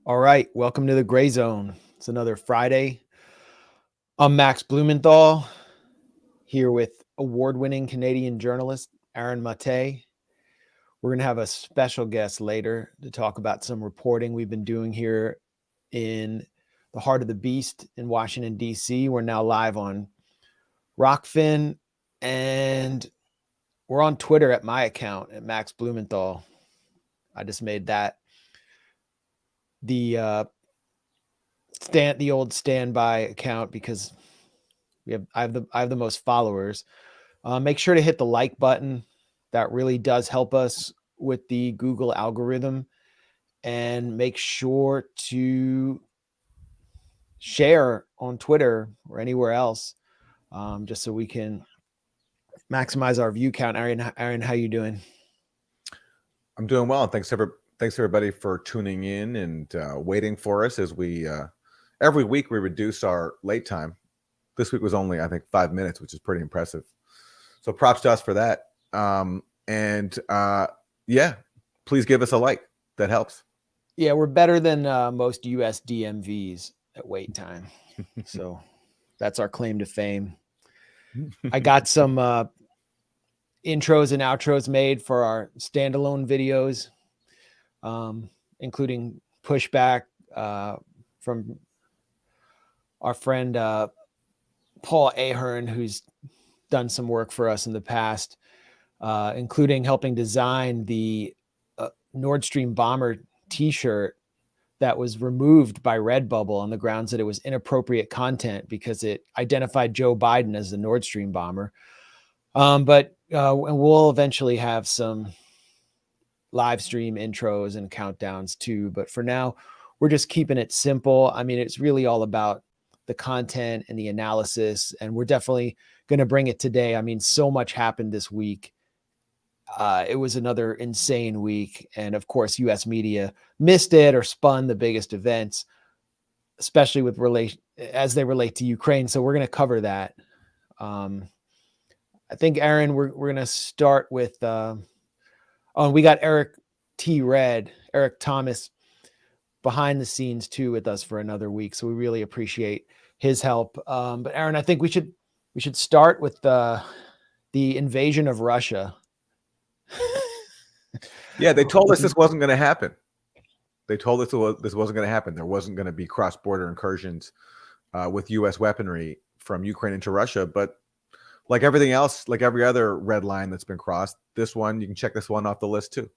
All right, welcome to the Gray Zone. It's another Friday. I'm Max Blumenthal here with award-winning Canadian journalist Aaron Mate. We're going to have a special guest later to talk about some reporting we've been doing here in the heart of the beast in Washington, D.C. We're now live on Rockfin, and we're on Twitter at my account at Max Blumenthal. I just made that the old standby account because I have the most followers. Make sure to hit the like button. That really does help us with the Google algorithm. And make sure to share on Twitter or anywhere else, just so we can maximize our view count. Aaron, how you doing? I'm doing well. Thanks everybody for tuning in and waiting for us as we every week we reduce our late time. This week was only, I think, 5 minutes, which is pretty impressive. So props to us for that. Yeah, please give us a like. That helps. Yeah, we're better than most US DMVs at wait time. So that's our claim to fame. I got some intros and outros made for our standalone videos, including pushback from our friend Paul Ahern, who's done some work for us in the past, including helping design the Nord Stream bomber t-shirt that was removed by Redbubble on the grounds that it was inappropriate content because it identified Joe Biden as the Nord Stream bomber. But we'll eventually have some live stream intros and countdowns too. But for now, we're just keeping it simple. I mean, it's really all about the content and the analysis, and we're definitely going to bring it today. I mean, so much happened this week. It was another insane week. And of course, US media missed it or spun the biggest events, especially with as they relate to Ukraine. So we're going to cover that. I think, Aaron, we're going to start with, we got Eric Thomas behind the scenes too with us for another week. So we really appreciate his help. But Aaron, I think we should start with the invasion of Russia. Yeah, they told us this wasn't going to happen. They told us this wasn't going to happen. There wasn't going to be cross-border incursions with U.S. weaponry from Ukraine into Russia. But like everything else, like every other red line that's been crossed, this one, you can check this one off the list too.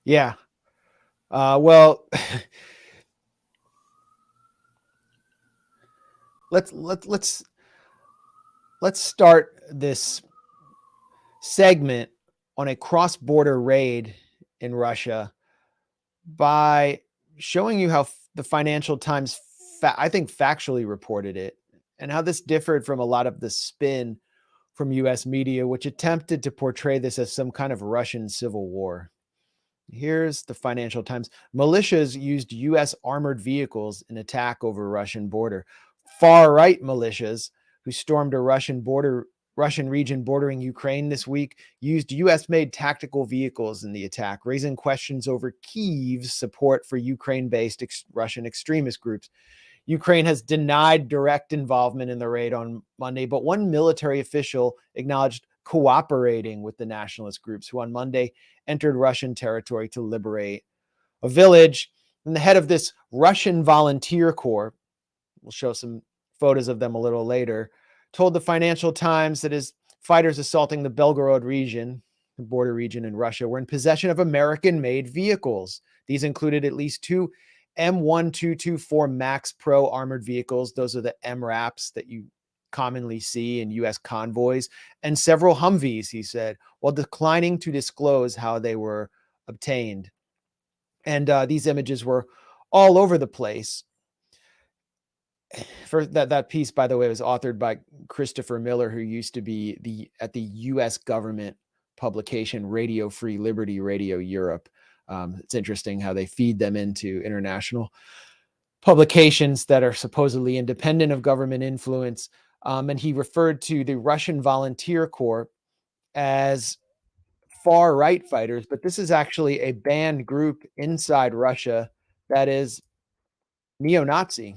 Yeah. Well, let's start this segment on a cross-border raid in Russia by showing you how the Financial Times, I think, factually reported it, and how this differed from a lot of the spin from U.S. media, which attempted to portray this as some kind of Russian civil war. Here's the Financial Times. Militias used U.S. armored vehicles in attack over Russian border. Far-right militias who stormed a Russian region bordering Ukraine this week used U.S.-made tactical vehicles in the attack, raising questions over Kyiv's support for Ukraine-based Russian extremist groups. Ukraine has denied direct involvement in the raid on Monday, but one military official acknowledged cooperating with the nationalist groups who on Monday entered Russian territory to liberate a village. And the head of this Russian volunteer corps, we'll show some photos of them a little later, told the Financial Times that his fighters assaulting the Belgorod region, the border region in Russia, were in possession of American-made vehicles. These included at least two M1224 Max Pro armored vehicles. Those are the MRAPs that you commonly see in U.S. convoys, and several Humvees, he said, while declining to disclose how they were obtained. And these images were all over the place. For that piece, by the way, was authored by Christopher Miller, who used to be at the U.S. government publication Radio Free Liberty, Radio Europe. It's interesting how they feed them into international publications that are supposedly independent of government influence. And he referred to the Russian Volunteer Corps as far-right fighters, but this is actually a banned group inside Russia that is neo-Nazi.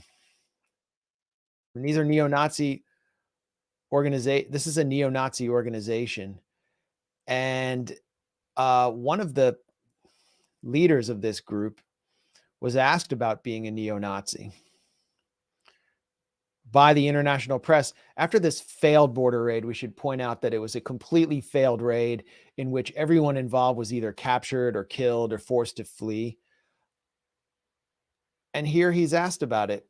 And these are neo-Nazi organization. This is a neo-Nazi organization. And one of the leaders of this group was asked about being a neo-Nazi by the international press. After this failed border raid, we should point out that it was a completely failed raid in which everyone involved was either captured or killed or forced to flee. And here he's asked about it.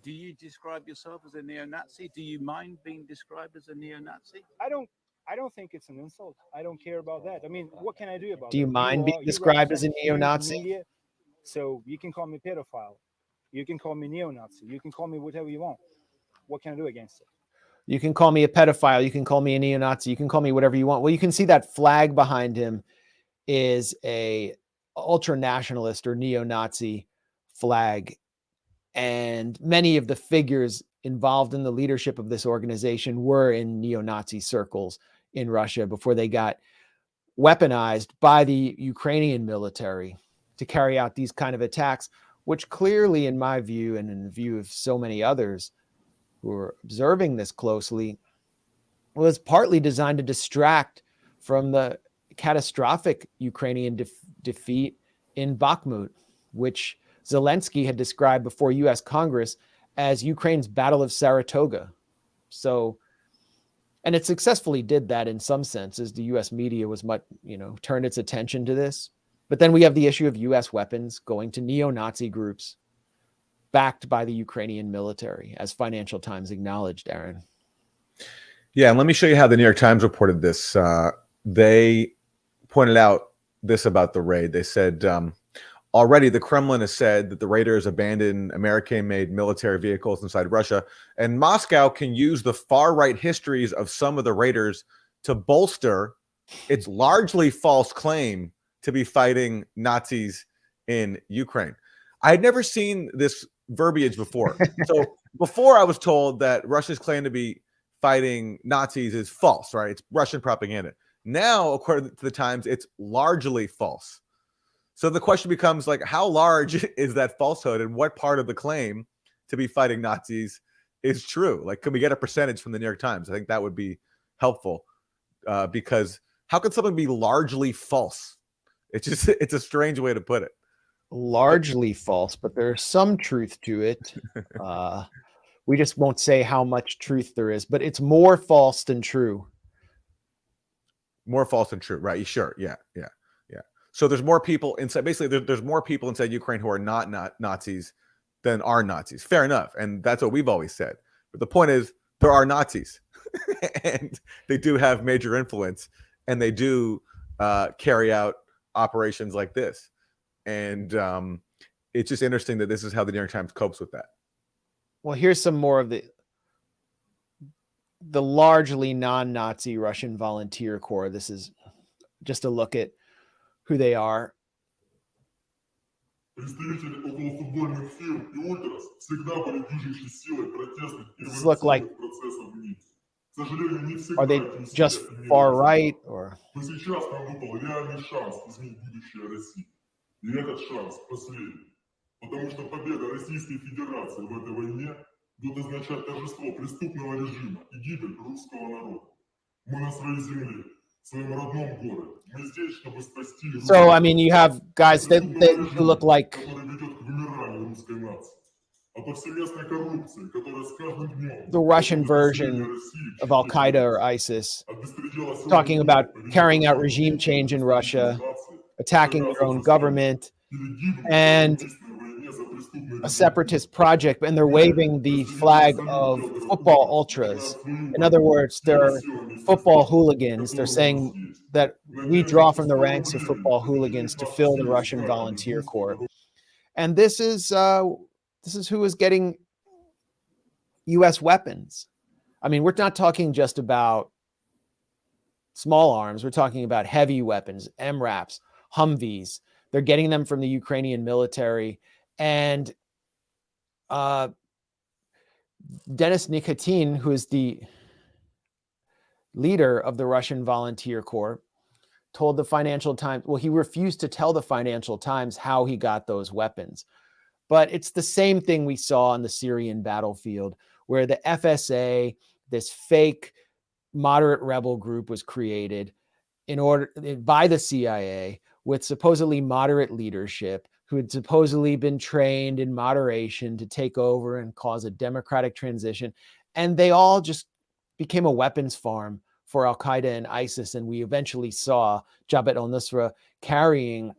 Do you describe yourself as a neo-Nazi? Do you mind being described as a neo-Nazi? I don't think it's an insult. I don't care about that. I mean, what can I do about it? Do you mind being described as a neo-Nazi? Media, so you can call me pedophile. You can call me neo-Nazi. You can call me whatever you want. What can I do against it? You can call me a pedophile. You can call me a neo-Nazi. You can call me whatever you want. Well, you can see that flag behind him is a ultra-nationalist or neo-Nazi flag. And many of the figures involved in the leadership of this organization were in neo-Nazi circles in Russia before they got weaponized by the Ukrainian military to carry out these kind of attacks, which clearly, in my view, and in the view of so many others who are observing this closely, was partly designed to distract from the catastrophic Ukrainian defeat in Bakhmut, which Zelensky had described before U.S. Congress as Ukraine's Battle of Saratoga. So, and it successfully did that in some senses. The U.S. media was much, turned its attention to this. But then we have the issue of U.S. weapons going to neo-Nazi groups backed by the Ukrainian military, as Financial Times acknowledged, Aaron. Yeah, and let me show you how the New York Times reported this. They pointed out this about the raid. They said, already the Kremlin has said that the raiders abandoned American-made military vehicles inside Russia, and Moscow can use the far-right histories of some of the raiders to bolster its largely false claim to be fighting Nazis in Ukraine. I had never seen this verbiage before. So before I was told that Russia's claim to be fighting Nazis is false, right? It's Russian propaganda. Now, according to the Times, it's largely false. So the question becomes, like, how large is that falsehood, and what part of the claim to be fighting Nazis is true? Like, can we get a percentage from the New York Times? I think that would be helpful, because how can something be largely false? It's a strange way to put it. Largely false, but there's some truth to it. We just won't say how much truth there is, but it's more false than true. More false than true, right? Sure, yeah. So there's more people inside. Basically, there's more people inside Ukraine who are not Nazis than are Nazis. Fair enough, and that's what we've always said. But the point is, there are Nazis, and they do have major influence, and they do carry out operations like this. And it's just interesting that this is how the New York Times copes with that. Well, here's some more of the largely non-Nazi Russian volunteer corps. This is just a look at who they are. These look like, are they just far right, or? Потому что победа Российской Федерации в этой войне будет означать торжество преступного режима и гибель русского народа. Мы на своей земле, в своем родном городе. Мы здесь, чтобы спасти русскую. So, I mean, you have guys that look like который ведет к вымиранию русской нации. А повсеместной коррупции, которая с каждым днем the Russian version of Al-Qaeda or ISIS, talking about carrying out regime change in Russia, attacking their own government, and a separatist project, and they're waving the flag of football ultras. In other words, they're football hooligans. They're saying that we draw from the ranks of football hooligans to fill the Russian volunteer corps. And this is who is getting U.S. weapons. I mean, we're not talking just about small arms. We're talking about heavy weapons, MRAPs, Humvees. They're getting them from the Ukrainian military. And Denis Nikitin, who is the leader of the Russian volunteer corps, told the Financial Times, well, he refused to tell the Financial Times how he got those weapons. But it's the same thing we saw on the Syrian battlefield, where the FSA, this fake moderate rebel group, was created by the CIA with supposedly moderate leadership who had supposedly been trained in moderation to take over and cause a democratic transition. And they all just became a weapons farm for Al-Qaeda and ISIS. And we eventually saw Jabhat al-Nusra carrying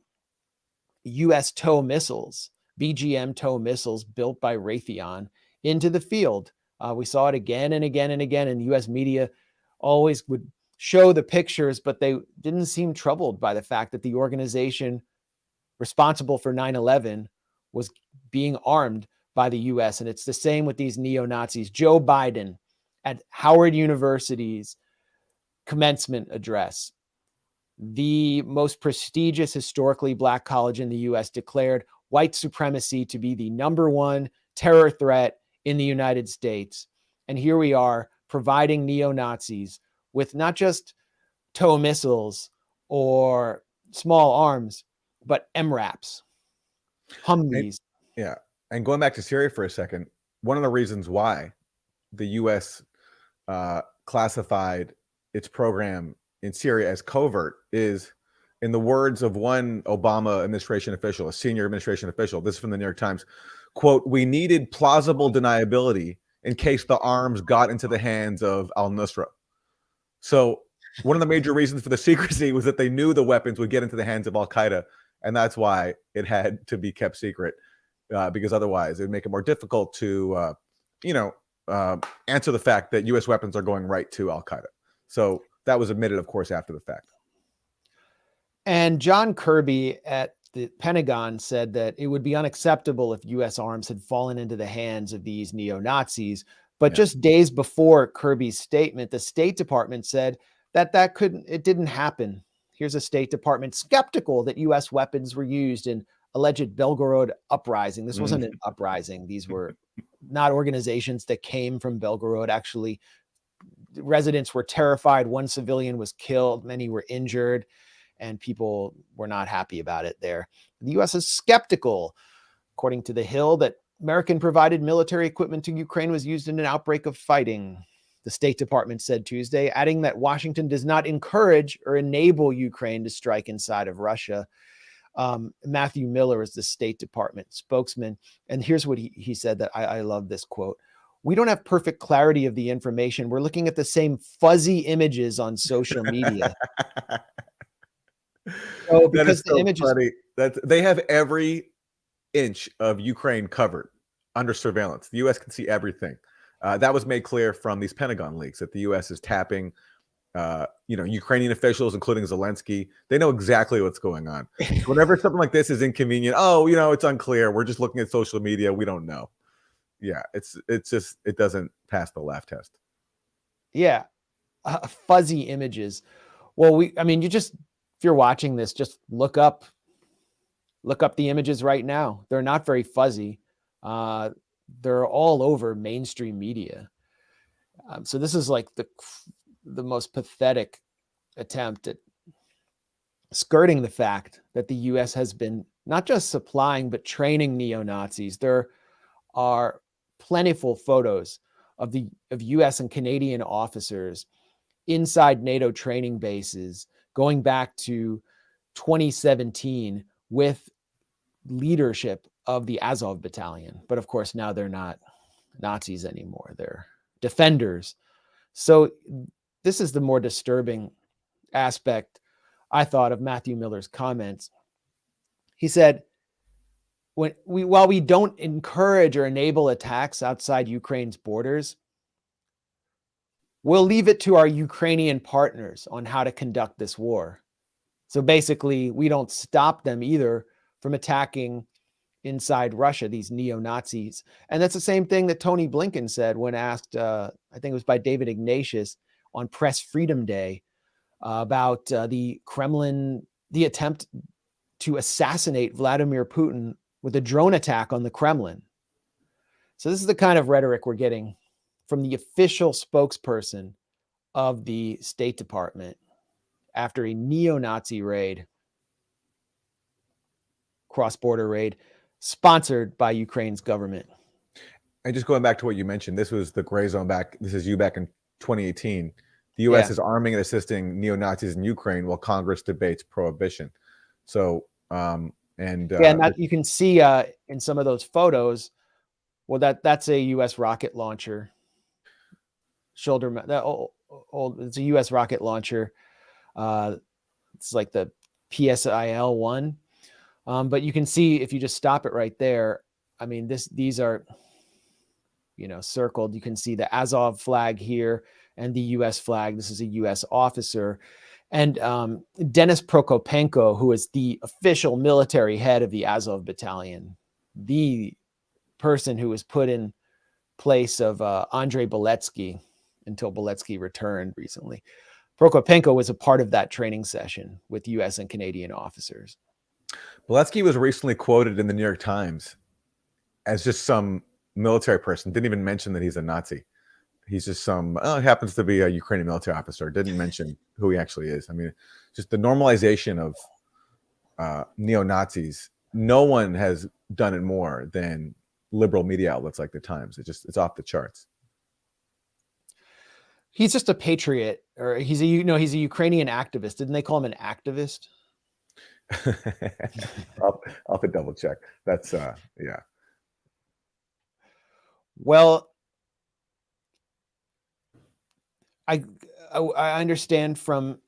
US TOW missiles, BGM TOW missiles built by Raytheon into the field. We saw it again and again and again, and US media always would show the pictures, but they didn't seem troubled by the fact that the organization responsible for 9/11 was being armed by the US. And it's the same with these neo-Nazis. Joe Biden at Howard University's commencement address, the most prestigious historically Black college in the US, declared white supremacy to be the number one terror threat in the United States. And here we are providing neo-Nazis with not just TOW missiles or small arms, but MRAPs, Humvees. Yeah. And going back to Syria for a second, one of the reasons why the U.S. Classified its program in Syria as covert is, in the words of one Obama administration official, a senior administration official, this is from the New York Times, quote, "We needed plausible deniability in case the arms got into the hands of al-Nusra." So one of the major reasons for the secrecy was that they knew the weapons would get into the hands of Al-Qaeda, and that's why it had to be kept secret, because otherwise it would make it more difficult to, answer the fact that U.S. weapons are going right to Al-Qaeda. So that was admitted, of course, after the fact. And John Kirby at the Pentagon said that it would be unacceptable if U.S. arms had fallen into the hands of these neo-Nazis. But just days before Kirby's statement, the State Department said that it didn't happen. Here's a State Department skeptical that U.S. weapons were used in alleged Belgorod uprising. This wasn't an uprising. These were not organizations that came from Belgorod. Actually, residents were terrified. One civilian was killed. Many were injured, and people were not happy about it there. The U.S. is skeptical, according to The Hill, that American provided military equipment to Ukraine was used in an outbreak of fighting, the State Department said Tuesday, adding that Washington does not encourage or enable Ukraine to strike inside of Russia. Matthew Miller is the State Department spokesman. And here's what he said that I love this quote. "We don't have perfect clarity of the information. We're looking at the same fuzzy images on social media." So because the images, funny. They have every inch of Ukraine covered under surveillance. The U.S. can see everything. That was made clear from these Pentagon leaks that the U.S. is tapping, Ukrainian officials, including Zelensky. They know exactly what's going on. Whenever something like this is inconvenient, it's unclear. We're just looking at social media. We don't know. Yeah, it doesn't pass the laugh test. Yeah, fuzzy images. Well, if you're watching this, just look up the images right now. They're not very fuzzy. They're all over mainstream media. So this is like the most pathetic attempt at skirting the fact that the U.S. has been not just supplying, but training neo-Nazis. There are plentiful photos of U.S. and Canadian officers inside NATO training bases going back to 2017 with leadership of the Azov battalion. But of course, now they're not Nazis anymore. They're defenders. So this is the more disturbing aspect, I thought, of Matthew Miller's comments. He said, while we don't encourage or enable attacks outside Ukraine's borders, we'll leave it to our Ukrainian partners on how to conduct this war. So basically, we don't stop them either from attacking inside Russia, these neo-Nazis. And that's the same thing that Tony Blinken said when asked, I think it was by David Ignatius on Press Freedom Day, about the Kremlin, the attempt to assassinate Vladimir Putin with a drone attack on the Kremlin. So this is the kind of rhetoric we're getting from the official spokesperson of the State Department after a neo-Nazi raid, cross-border raid, sponsored by Ukraine's government. And just going back to what you mentioned, this was the Grayzone back. This is you back in 2018. The U.S. is arming and assisting neo-Nazis in Ukraine while Congress debates prohibition. So, and that you can see in some of those photos. Well, that's a U.S. rocket launcher. It's a U.S. rocket launcher. It's like the PSIL-1. But you can see if you just stop it right there. I mean, these are, circled. You can see the Azov flag here and the U.S. flag. This is a U.S. officer. And Denis Prokopenko, who is the official military head of the Azov battalion, the person who was put in place of Andrei Beletsky until Beletsky returned recently. Prokopenko was a part of that training session with U.S. and Canadian officers. Beletsky was recently quoted in the New York Times as just some military person. Didn't even mention that he's a Nazi. He's just happens to be a Ukrainian military officer. Didn't mention who he actually is. I mean, just the normalization of neo-Nazis. No one has done it more than liberal media outlets like the Times. It's off the charts. He's just a patriot, or he's a Ukrainian activist. Didn't they call him an activist? I'll have to double check. That's yeah. Well, I understand from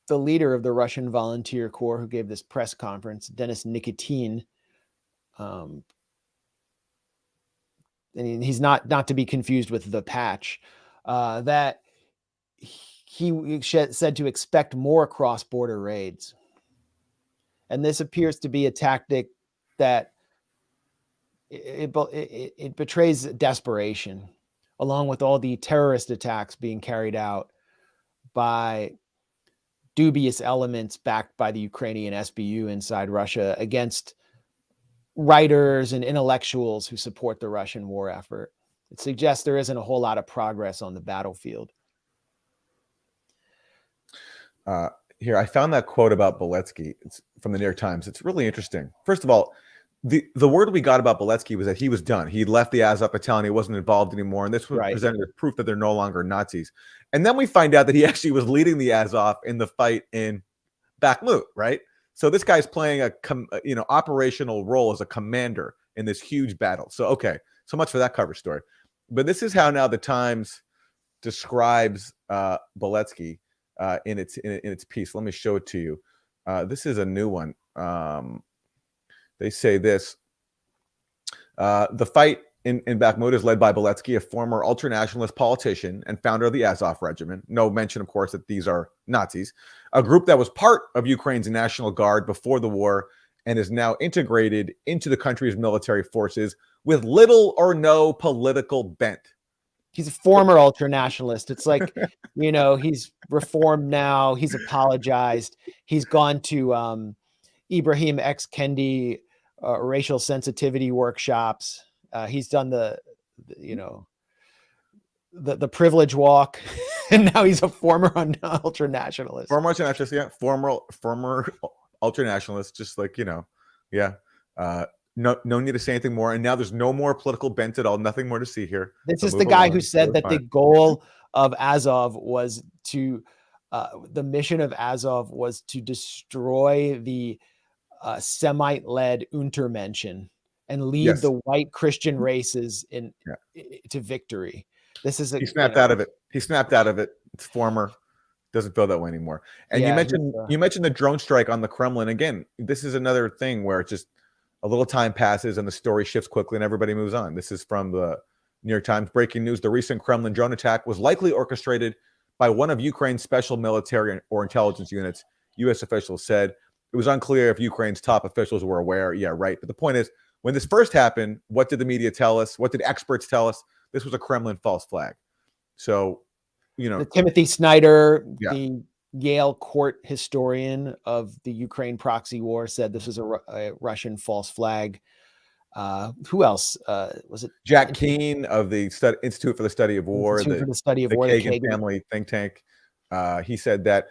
the leader of the Russian Volunteer Corps who gave this press conference, Denis Nikitin, and he's not to be confused with the Patch, that he said to expect more cross-border raids. And this appears to be a tactic that it betrays desperation, along with all the terrorist attacks being carried out by dubious elements backed by the Ukrainian SBU inside Russia against writers and intellectuals who support the Russian war effort. It suggests there isn't a whole lot of progress on the battlefield. Here, I found that quote about Beletsky. It's from the New York Times. It's really interesting. First of all, the word we got about Beletsky was that he was done. He left the Azov battalion. He wasn't involved anymore. And this was presented as proof that they're no longer Nazis. And then we find out that he actually was leading the Azov in the fight in Bakhmut, right? So this guy's playing a operational role as a commander in this huge battle. So, okay, so much for that cover story. But this is how now the Times describes Beletsky in its piece. Let me show it to you. This is a new one. They say this. The fight in Bakhmut is led by Beletsky, a former ultranationalist politician and founder of the Azov Regiment. No mention, of course, that these are Nazis. A group that was part of Ukraine's National Guard before the war and is now integrated into the country's military forces with little or no political bent. He's a former ultranationalist. It's like, he's reformed now. He's apologized. He's gone to Ibrahim X. Kendi racial sensitivity workshops. He's done the privilege walk, and now he's a former ultranationalist. Former ultranationalist, yeah. Former ultranationalist, just like yeah. No need to say anything more. And now there's no more political bent at all. Nothing more to see here. This is the guy who said that the goal of Azov was to, the mission of Azov was to destroy the Semite-led Untermenschen and lead the white Christian races to victory. This is he snapped out of it. He snapped out of it. It's former. Doesn't feel that way anymore. And you mentioned the drone strike on the Kremlin. Again, this is another thing where it's just a little time passes and the story shifts quickly and everybody moves on. This is from the New York Times. Breaking news: the recent Kremlin drone attack was likely orchestrated by one of Ukraine's special military or intelligence units. U.S. officials said it was unclear if Ukraine's top officials were aware. Yeah, right. But the point is, when this first happened, what did the media tell us? What did experts tell us? This was a Kremlin false flag. So, Timothy Snyder, the Yale court historian of the Ukraine proxy war, said this was a Russian false flag. Who else was it? Jack Keane of the Institute for the Study of War, the Kagan Kagan family think tank. He said that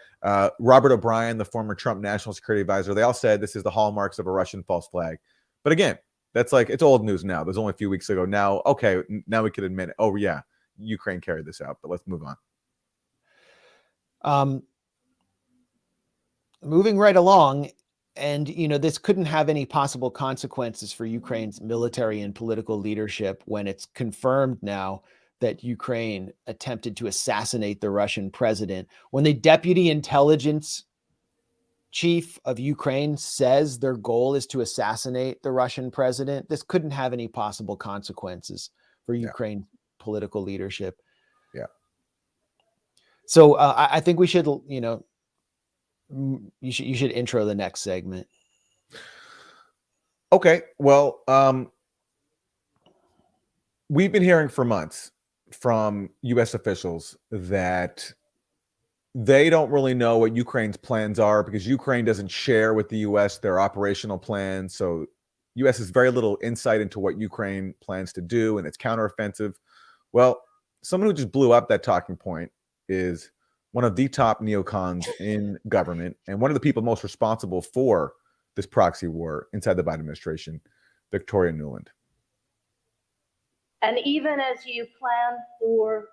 Robert O'Brien, the former Trump national security advisor, they all said this is the hallmarks of a Russian false flag. But again, that's like, it's old news now. There's only a few weeks ago. Now, okay, now we could admit it. Oh, yeah, Ukraine carried this out, but let's move on. Moving right along, and this couldn't have any possible consequences for Ukraine's military and political leadership when it's confirmed now that Ukraine attempted to assassinate the Russian president. When the deputy intelligence chief of Ukraine says their goal is to assassinate the Russian president, this couldn't have any possible consequences for Ukraine political leadership. Yeah. So I think we should, you should intro the next segment. Okay. Well, we've been hearing for months from U.S. officials that they don't really know what Ukraine's plans are because Ukraine doesn't share with the U.S. their operational plans. So U.S. has very little insight into what Ukraine plans to do and its counteroffensive. Well, someone who just blew up that talking point is one of the top neocons in government and one of the people most responsible for this proxy war inside the Biden administration, Victoria Nuland. And even as you plan for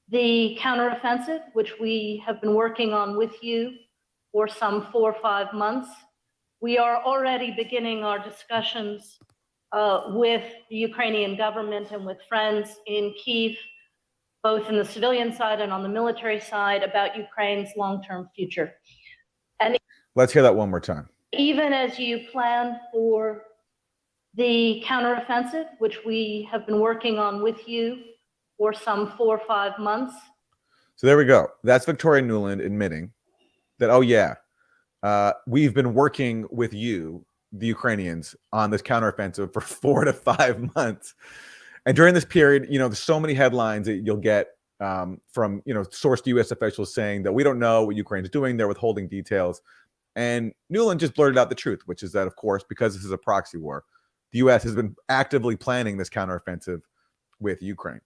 the counteroffensive, which we have been working on with you for some 4 or 5 months, we are already beginning our discussions with the Ukrainian government and with friends in Kyiv, both in the civilian side and on the military side, about Ukraine's long-term future. And let's hear that one more time. Even as you plan for the counteroffensive, which we have been working on with you for some 4 or 5 months. So there we go. That's Victoria Nuland admitting that, oh yeah, we've been working with you, the Ukrainians, on this counteroffensive for 4 to 5 months. And during this period, there's so many headlines that you'll get from, sourced U.S. officials saying that we don't know what Ukraine's doing. They're withholding details. And Nuland just blurted out the truth, which is that, of course, because this is a proxy war, the U.S. has been actively planning this counteroffensive with Ukraine.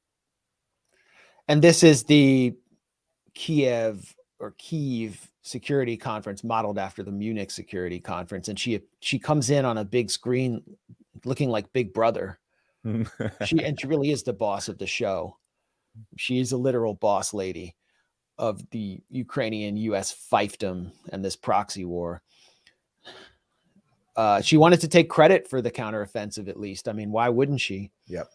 And this is the Kyiv security conference modeled after the Munich security conference. And she comes in on a big screen looking like Big Brother. She really is the boss of the show. She is a literal boss lady of the Ukrainian U.S. fiefdom and this proxy war. She wanted to take credit for the counteroffensive, at least. I mean, why wouldn't she? Yep.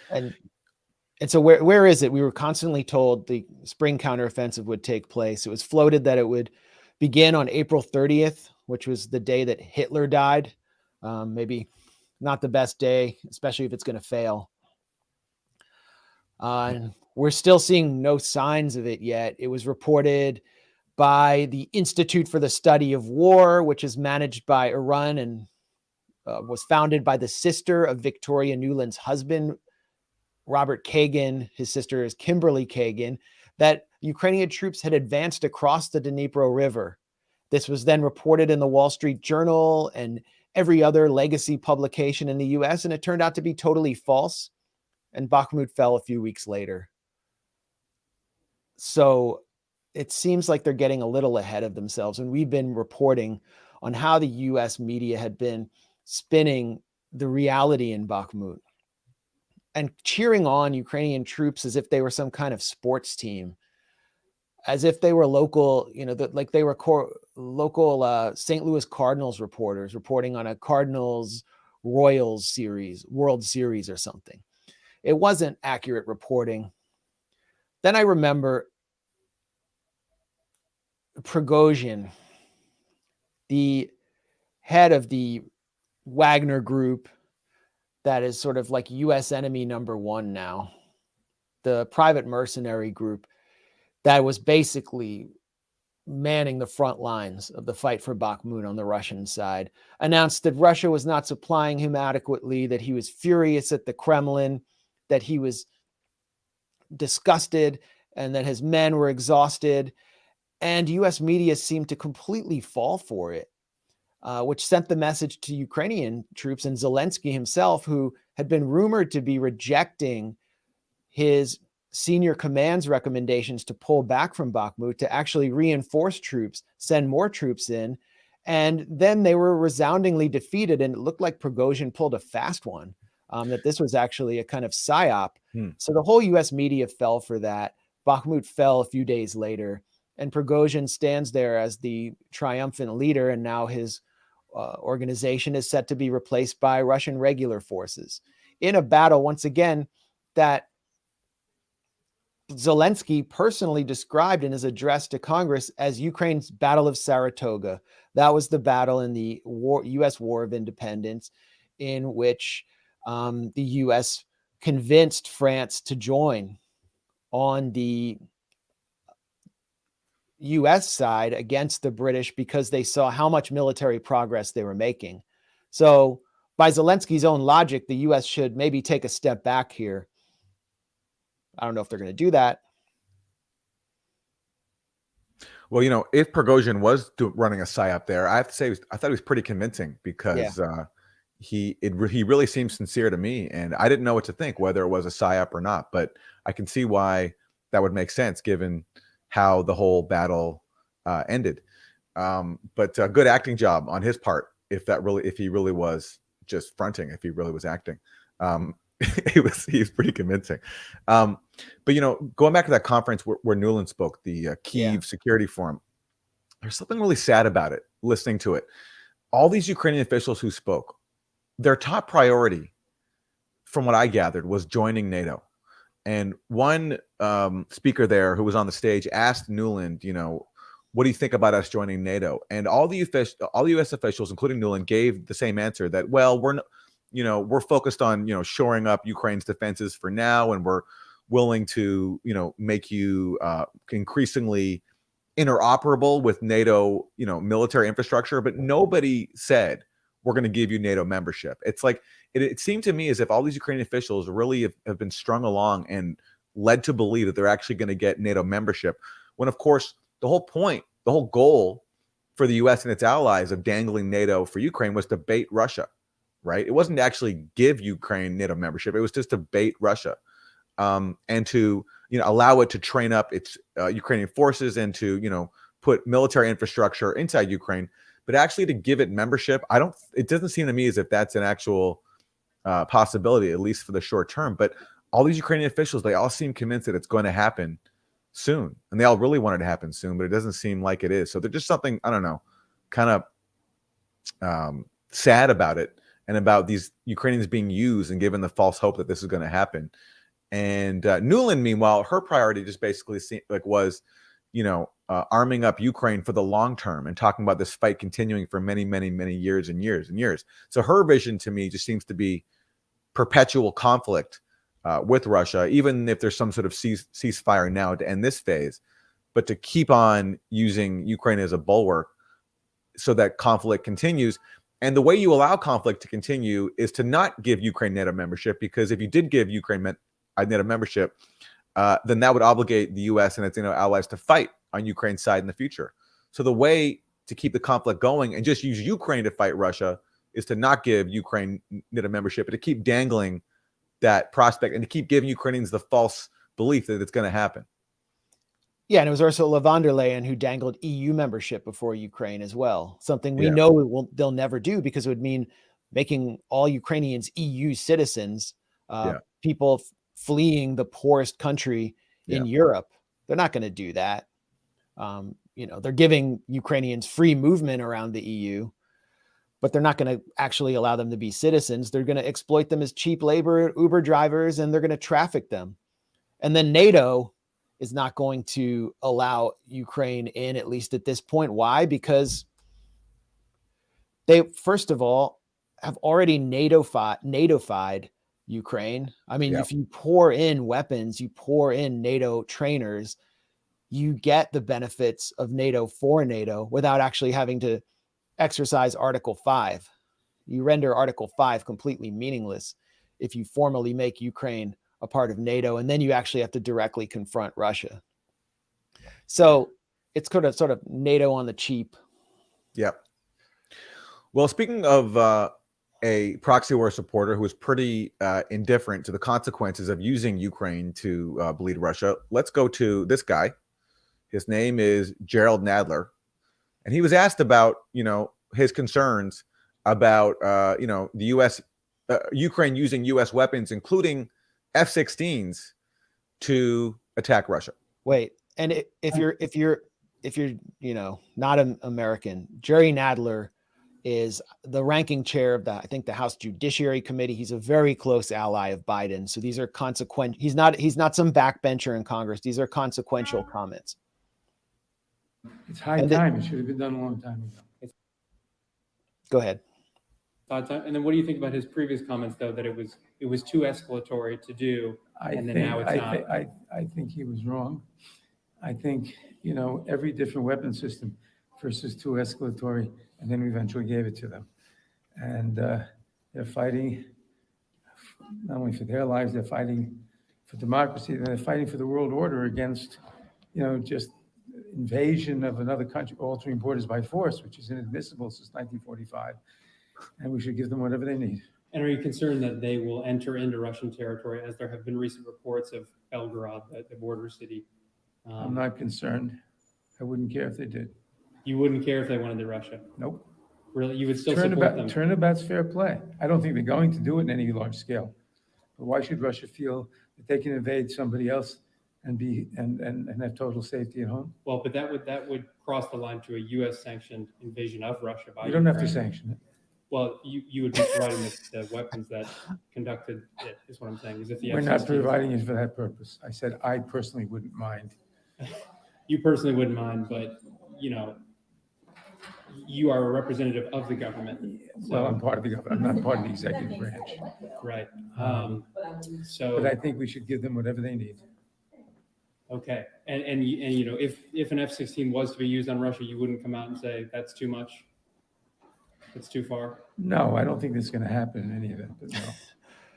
And so where is it? We were constantly told the spring counteroffensive would take place. It was floated that it would begin on April 30th, which was the day that Hitler died. Maybe not the best day, especially if it's going to fail. And we're still seeing no signs of it yet. It was reported by the Institute for the Study of War, which is managed by Iran and was founded by the sister of Victoria Nuland's husband, Robert Kagan. His sister is Kimberly Kagan, that Ukrainian troops had advanced across the Dnipro River. This was then reported in the Wall Street Journal and every other legacy publication in the US, and it turned out to be totally false. And Bakhmut fell a few weeks later. So it seems like they're getting a little ahead of themselves. And we've been reporting on how the US media had been spinning the reality in Bakhmut and cheering on Ukrainian troops as if they were some kind of sports team, as if they were local, like they were local St. Louis Cardinals reporters reporting on a Cardinals Royals series, World Series or something. It wasn't accurate reporting. Then I remember Prigozhin, the head of the Wagner group that is sort of like U.S. enemy number one now, the private mercenary group that was basically manning the front lines of the fight for Bakhmut on the Russian side, announced that Russia was not supplying him adequately, that he was furious at the Kremlin, that he was disgusted, and that his men were exhausted. And U.S. media seemed to completely fall for it, which sent the message to Ukrainian troops and Zelensky himself, who had been rumored to be rejecting his senior command's recommendations to pull back from Bakhmut, to actually reinforce troops, send more troops in. And then they were resoundingly defeated. And it looked like Prigozhin pulled a fast one, that this was actually a kind of psyop. So the whole US media fell for that. Bakhmut fell a few days later. And Prigozhin stands there as the triumphant leader. And now his organization is set to be replaced by Russian regular forces in a battle, once again, that Zelensky personally described in his address to Congress as Ukraine's Battle of Saratoga. That was the battle in the U.S. War of Independence, in which the U.S. convinced France to join on the U.S. side against the British because they saw how much military progress they were making. So by Zelensky's own logic, the U.S. should maybe take a step back here. I don't know if they're going to do that. Well, if Prigozhin was running a psyop there, I have to say, I thought he was pretty convincing because he really seemed sincere to me, and I didn't know what to think, whether it was a psyop or not. But I can see why that would make sense given how the whole battle ended. But good acting job on his part. If he really was just fronting, if he really was acting. He was pretty convincing. But going back to that conference where Nuland spoke, the Kyiv Security Forum, there's something really sad about it, listening to it. All these Ukrainian officials who spoke, their top priority, from what I gathered, was joining NATO. And one speaker there who was on the stage asked Nuland, what do you think about us joining NATO? And all the U.S. officials, including Nuland, gave the same answer that, well, we're focused on, shoring up Ukraine's defenses for now, and we're willing to, make you increasingly interoperable with NATO, military infrastructure. But nobody said we're going to give you NATO membership. It's like it seemed to me as if all these Ukrainian officials really have been strung along and led to believe that they're actually going to get NATO membership, when of course the whole goal for the U.S. and its allies of dangling NATO for Ukraine was to bait Russia. Right? It wasn't to actually give Ukraine NATO membership. It was just to bait Russia, and to allow it to train up its Ukrainian forces and to put military infrastructure inside Ukraine. But actually to give it membership, it doesn't seem to me as if that's an actual possibility, at least for the short term. But all these Ukrainian officials, they all seem convinced that it's going to happen soon, and they all really want it to happen soon. But it doesn't seem like it is. So there's just something, I don't know, kind of sad about it. And about these Ukrainians being used and given the false hope that this is going to happen. And Nuland, meanwhile, her priority just basically was, arming up Ukraine for the long term and talking about this fight continuing for many, many, many years and years and years. So her vision to me just seems to be perpetual conflict with Russia, even if there's some sort of ceasefire now to end this phase, but to keep on using Ukraine as a bulwark so that conflict continues. And the way you allow conflict to continue is to not give Ukraine NATO membership, because if you did give Ukraine NATO membership, then that would obligate the U.S. and its allies to fight on Ukraine's side in the future. So the way to keep the conflict going and just use Ukraine to fight Russia is to not give Ukraine NATO membership, but to keep dangling that prospect and to keep giving Ukrainians the false belief that it's going to happen. Yeah, and it was Ursula von der Leyen who dangled EU membership before Ukraine as well. Something we know they'll never do, because it would mean making all Ukrainians EU citizens, people fleeing the poorest country in Europe. They're not going to do that. They're giving Ukrainians free movement around the EU, but they're not going to actually allow them to be citizens. They're going to exploit them as cheap labor, Uber drivers, and they're going to traffic them. And then NATO is not going to allow Ukraine in, at least at this point. Why? Because they, first of all, have already NATO-fied Ukraine. I mean, if you pour in weapons, you pour in NATO trainers, you get the benefits of NATO for NATO without actually having to exercise Article 5. You render Article 5 completely meaningless if you formally make Ukraine a part of NATO, and then you actually have to directly confront Russia. So it's sort of NATO on the cheap. Yep. Well, speaking of a proxy war supporter who is pretty indifferent to the consequences of using Ukraine to bleed Russia. Let's go to this guy. His name is Gerald Nadler, and he was asked about, his concerns about, the U.S. Ukraine using U.S. weapons, including F-16s, to attack Russia. Wait, and if you're not an American, Jerry Nadler is the ranking chair of I think the House Judiciary Committee. He's a very close ally of Biden. So these are consequential. He's not some backbencher in Congress. These are consequential comments. It's high time. It should have been done a long time ago. Go ahead. And then what do you think about his previous comments, though, that it was too escalatory to do, now it's not? I think he was wrong. I think, every different weapon system first is too escalatory, and then we eventually gave it to them. And they're fighting not only for their lives, they're fighting for democracy, they're fighting for the world order against, just invasion of another country, altering borders by force, which is inadmissible since 1945. And we should give them whatever they need. And are you concerned that they will enter into Russian territory, as there have been recent reports of Belgorod, the border city? I'm not concerned. I wouldn't care if they did. You wouldn't care if they went into Russia? Nope. Really? You would still support them? Turnabout's fair play. I don't think they're going to do it in any large scale. But why should Russia feel that they can invade somebody else and have total safety at home? Well, but that would cross the line to a U.S. sanctioned invasion of Russia by You don't have to Ukraine. sanction it. Well, you would be providing the weapons that conducted it, is what I'm saying. Is if the We're not F-16s providing it for that purpose. I said I personally wouldn't mind. You personally wouldn't mind, but you are a representative of the government. Well, I'm part of the government. I'm not part of the executive branch. Right. But So I think we should give them whatever they need. okay, and if an F-16 was to be used on Russia, you wouldn't come out and say that's too much. It's too far. No, I don't think that's going to happen in any event. But no,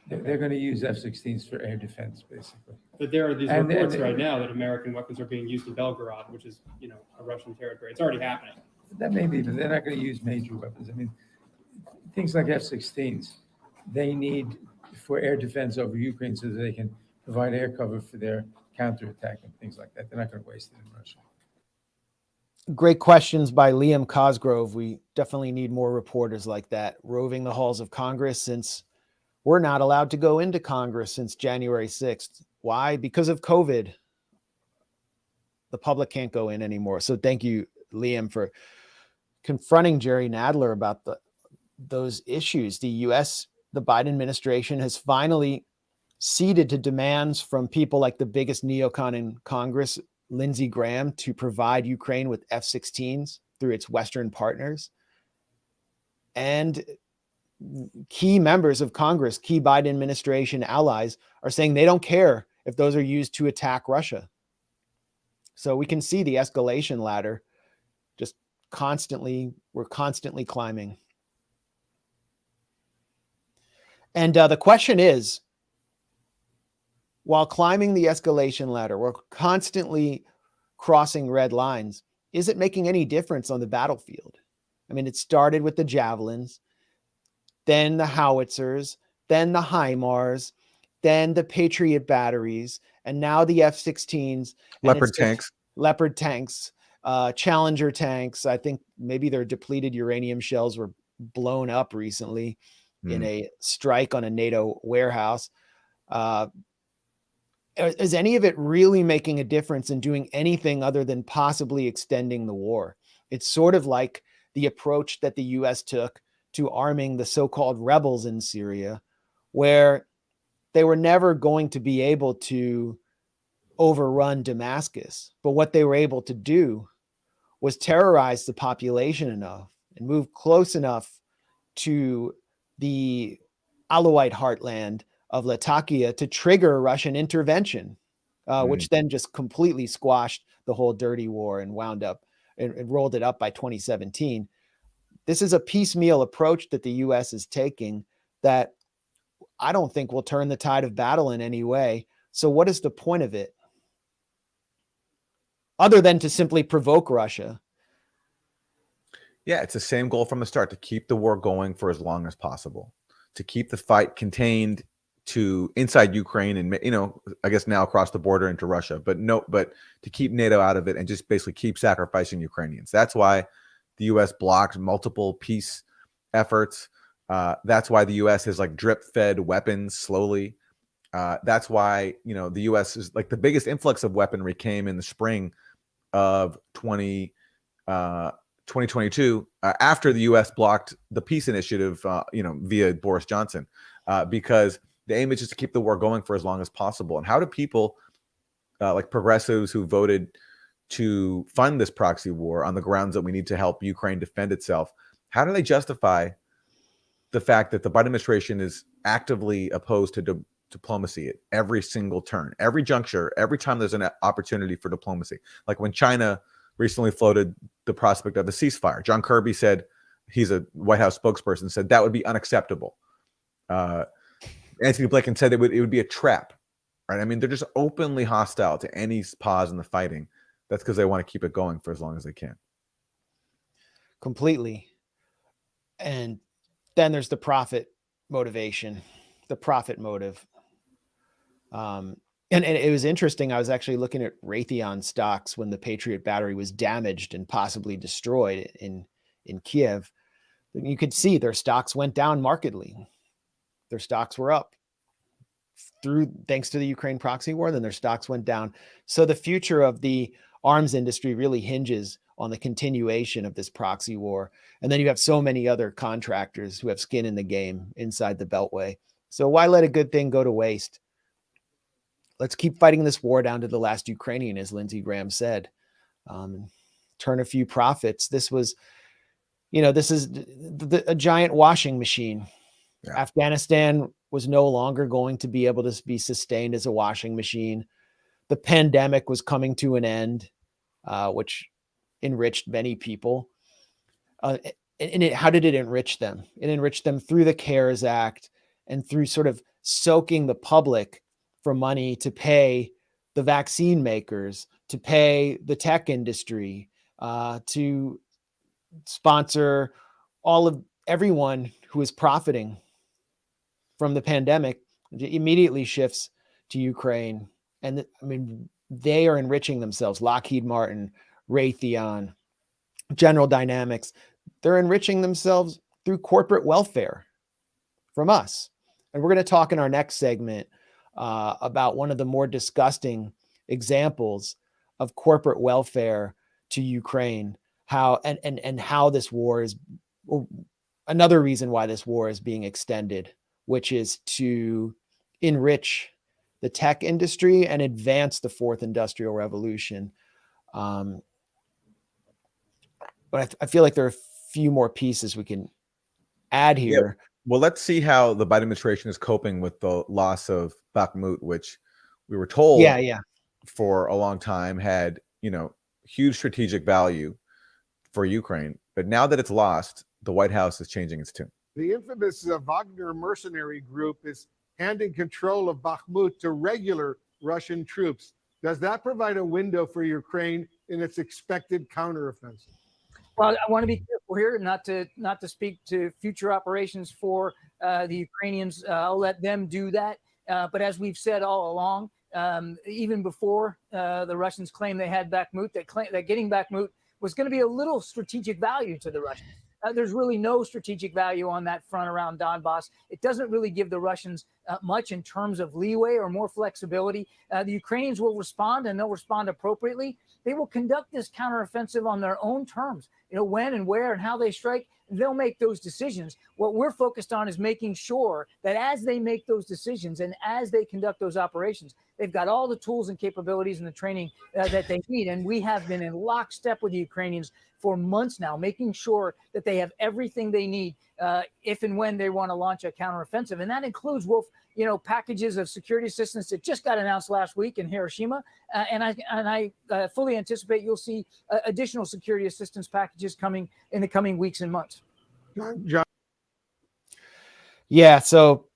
they're going to use F-16s for air defense, basically. But there are these And- reports and- right now that American weapons are being used in Belgorod, which is a Russian territory. It's already happening. That may be, but they're not going to use major weapons. I mean, things like F-16s, they need for air defense over Ukraine so that they can provide air cover for their counterattack and things like that. They're not going to waste it in Russia. Great questions by Liam Cosgrove. We definitely need more reporters like that roving the halls of Congress, since we're not allowed to go into Congress since January 6th. Why? Because of COVID. The public can't go in anymore. So thank you, Liam, for confronting Jerry Nadler about those issues. The Biden administration has finally ceded to demands from people like the biggest neocon in Congress, Lindsey Graham, to provide Ukraine with F-16s through its Western partners. And key members of Congress, key Biden administration allies, are saying they don't care if those are used to attack Russia. So we can see the escalation ladder just we're constantly climbing. And the question is, while climbing the escalation ladder, we're constantly crossing red lines. Is it making any difference on the battlefield? I mean, it started with the javelins, then the howitzers, then the HIMARS, then the Patriot batteries, and now the F-16s. Leopard tanks. Leopard tanks, Challenger tanks. I think maybe their depleted uranium shells were blown up recently in a strike on a NATO warehouse. Is any of it really making a difference in doing anything other than possibly extending the war? It's sort of like the approach that the U.S. took to arming the so-called rebels in Syria, where they were never going to be able to overrun Damascus. But what they were able to do was terrorize the population enough and move close enough to the Alawite heartland of Latakia to trigger Russian intervention, which then just completely squashed the whole dirty war and wound up and rolled it up by 2017. This is a piecemeal approach that the U.S. is taking that I don't think will turn the tide of battle in any way. So what is the point of it? Other than to simply provoke Russia? Yeah, it's the same goal from the start, to keep the war going for as long as possible, to keep the fight contained to inside Ukraine and, I guess now across the border into Russia, but to keep NATO out of it and just basically keep sacrificing Ukrainians. That's why the U.S. blocked multiple peace efforts. That's why the U.S. has like drip fed weapons slowly. That's why, the U.S. is like the biggest influx of weaponry came in the spring of 2022 after the U.S. blocked the peace initiative, via Boris Johnson, because the aim is just to keep the war going for as long as possible. And how do people like progressives who voted to fund this proxy war on the grounds that we need to help Ukraine defend itself, how do they justify the fact that the Biden administration is actively opposed to diplomacy at every single turn, every juncture, every time there's an opportunity for diplomacy? Like when China recently floated the prospect of a ceasefire, John Kirby said, he's a White House spokesperson, said that would be unacceptable. Anthony Blinken said it would be a trap, right? I mean, they're just openly hostile to any pause in the fighting. That's because they want to keep it going for as long as they can. Completely. And then there's the profit motivation, the profit motive. And it was interesting. I was actually looking at Raytheon stocks when the Patriot battery was damaged and possibly destroyed in Kiev. You could see their stocks went down markedly. Their stocks were up thanks to the Ukraine proxy war. Then their stocks went down. So the future of the arms industry really hinges on the continuation of this proxy war. And then you have so many other contractors who have skin in the game inside the Beltway. So why let a good thing go to waste? Let's keep fighting this war down to the last Ukrainian, as Lindsey Graham said. Turn a few profits. This is a giant washing machine. Yeah. Afghanistan was no longer going to be able to be sustained as a washing machine. The pandemic was coming to an end, which enriched many people. How did it enrich them? It enriched them through the CARES Act and through sort of soaking the public for money to pay the vaccine makers, to pay the tech industry, to sponsor everyone who is profiting from the pandemic. It immediately shifts to Ukraine. And they are enriching themselves. Lockheed Martin, Raytheon, General Dynamics, they're enriching themselves through corporate welfare from us. And we're going to talk in our next segment about one of the more disgusting examples of corporate welfare to Ukraine, how this war is another reason why this war is being extended, which is to enrich the tech industry and advance the fourth industrial revolution. But I feel like there are a few more pieces we can add here. Yeah. Well, let's see how the Biden administration is coping with the loss of Bakhmut, which we were told for a long time had, huge strategic value for Ukraine. But now that it's lost, the White House is changing its tune. The infamous Wagner mercenary group is handing control of Bakhmut to regular Russian troops. Does that provide a window for Ukraine in its expected counteroffensive? Well, I want to be careful here, not to speak to future operations for the Ukrainians. I'll let them do that. But as we've said all along, even before the Russians claimed they had Bakhmut, that getting Bakhmut was going to be a little strategic value to the Russians. There's really no strategic value on that front around Donbass. It doesn't really give the Russians much in terms of leeway or more flexibility. The Ukrainians will respond, and they'll respond appropriately. They will conduct this counteroffensive on their own terms. When and where and how they strike, they'll make those decisions. What we're focused on is making sure that as they make those decisions and as they conduct those operations, they've got all the tools and capabilities and the training that they need. And we have been in lockstep with the Ukrainians for months now, making sure that they have everything they need if and when they want to launch a counteroffensive. And that includes, Wolf, packages of security assistance that just got announced last week in Hiroshima. And I fully anticipate you'll see additional security assistance packages coming in the coming weeks and months. John. Yeah, so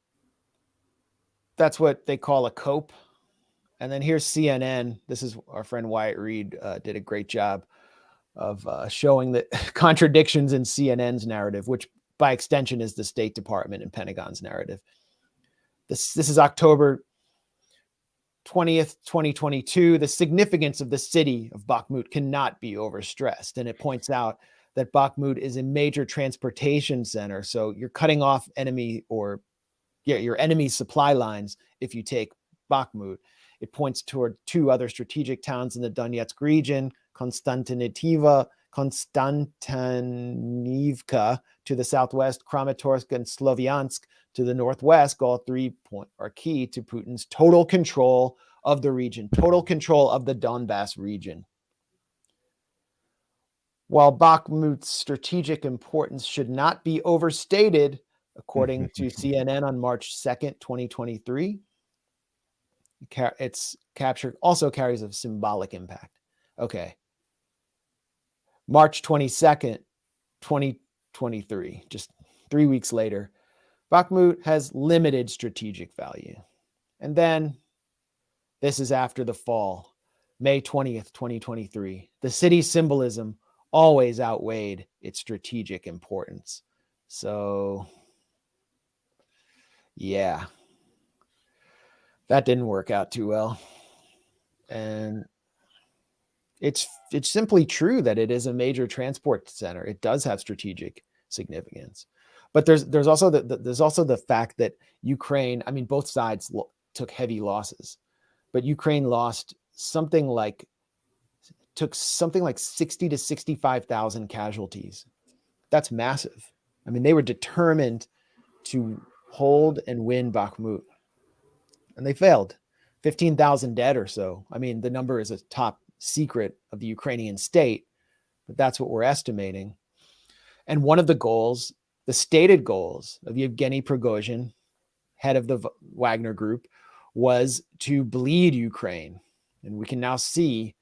that's what they call a cope. And then here's CNN. This is our friend Wyatt Reed did a great job showing the contradictions in CNN's narrative, which by extension is the State Department and Pentagon's narrative. This is October 20th, 2022. The significance of the city of Bakhmut cannot be overstressed. And it points out that Bakhmut is a major transportation center. So you're cutting off your enemy's supply lines if you take Bakhmut. It points toward two other strategic towns in the Donetsk region, Konstantinivka to the southwest, Kramatorsk and Sloviansk to the northwest. All three are key to Putin's total control of the region, total control of the Donbass region. While Bakhmut's strategic importance should not be overstated, according to CNN on March 2nd, 2023, its capture also carries a symbolic impact. Okay. March 22nd, 2023, just 3 weeks later, Bakhmut has limited strategic value. And then this is after the fall, May 20th, 2023. The city's symbolism always outweighed its strategic importance. So, yeah, that didn't work out too well. And it's simply true that it is a major transport center. It does have strategic significance. But there's also the fact that Ukraine, I mean, both sides took heavy losses, but Ukraine lost something like 60 to 65,000 casualties. That's massive. I mean, they were determined to hold and win Bakhmut, and they failed. 15,000 dead or so. I mean, the number is a top secret of the Ukrainian state, but that's what we're estimating. And one of the goals, the stated goals of Yevgeny Prigozhin, head of the Wagner Group, was to bleed Ukraine. And we can now see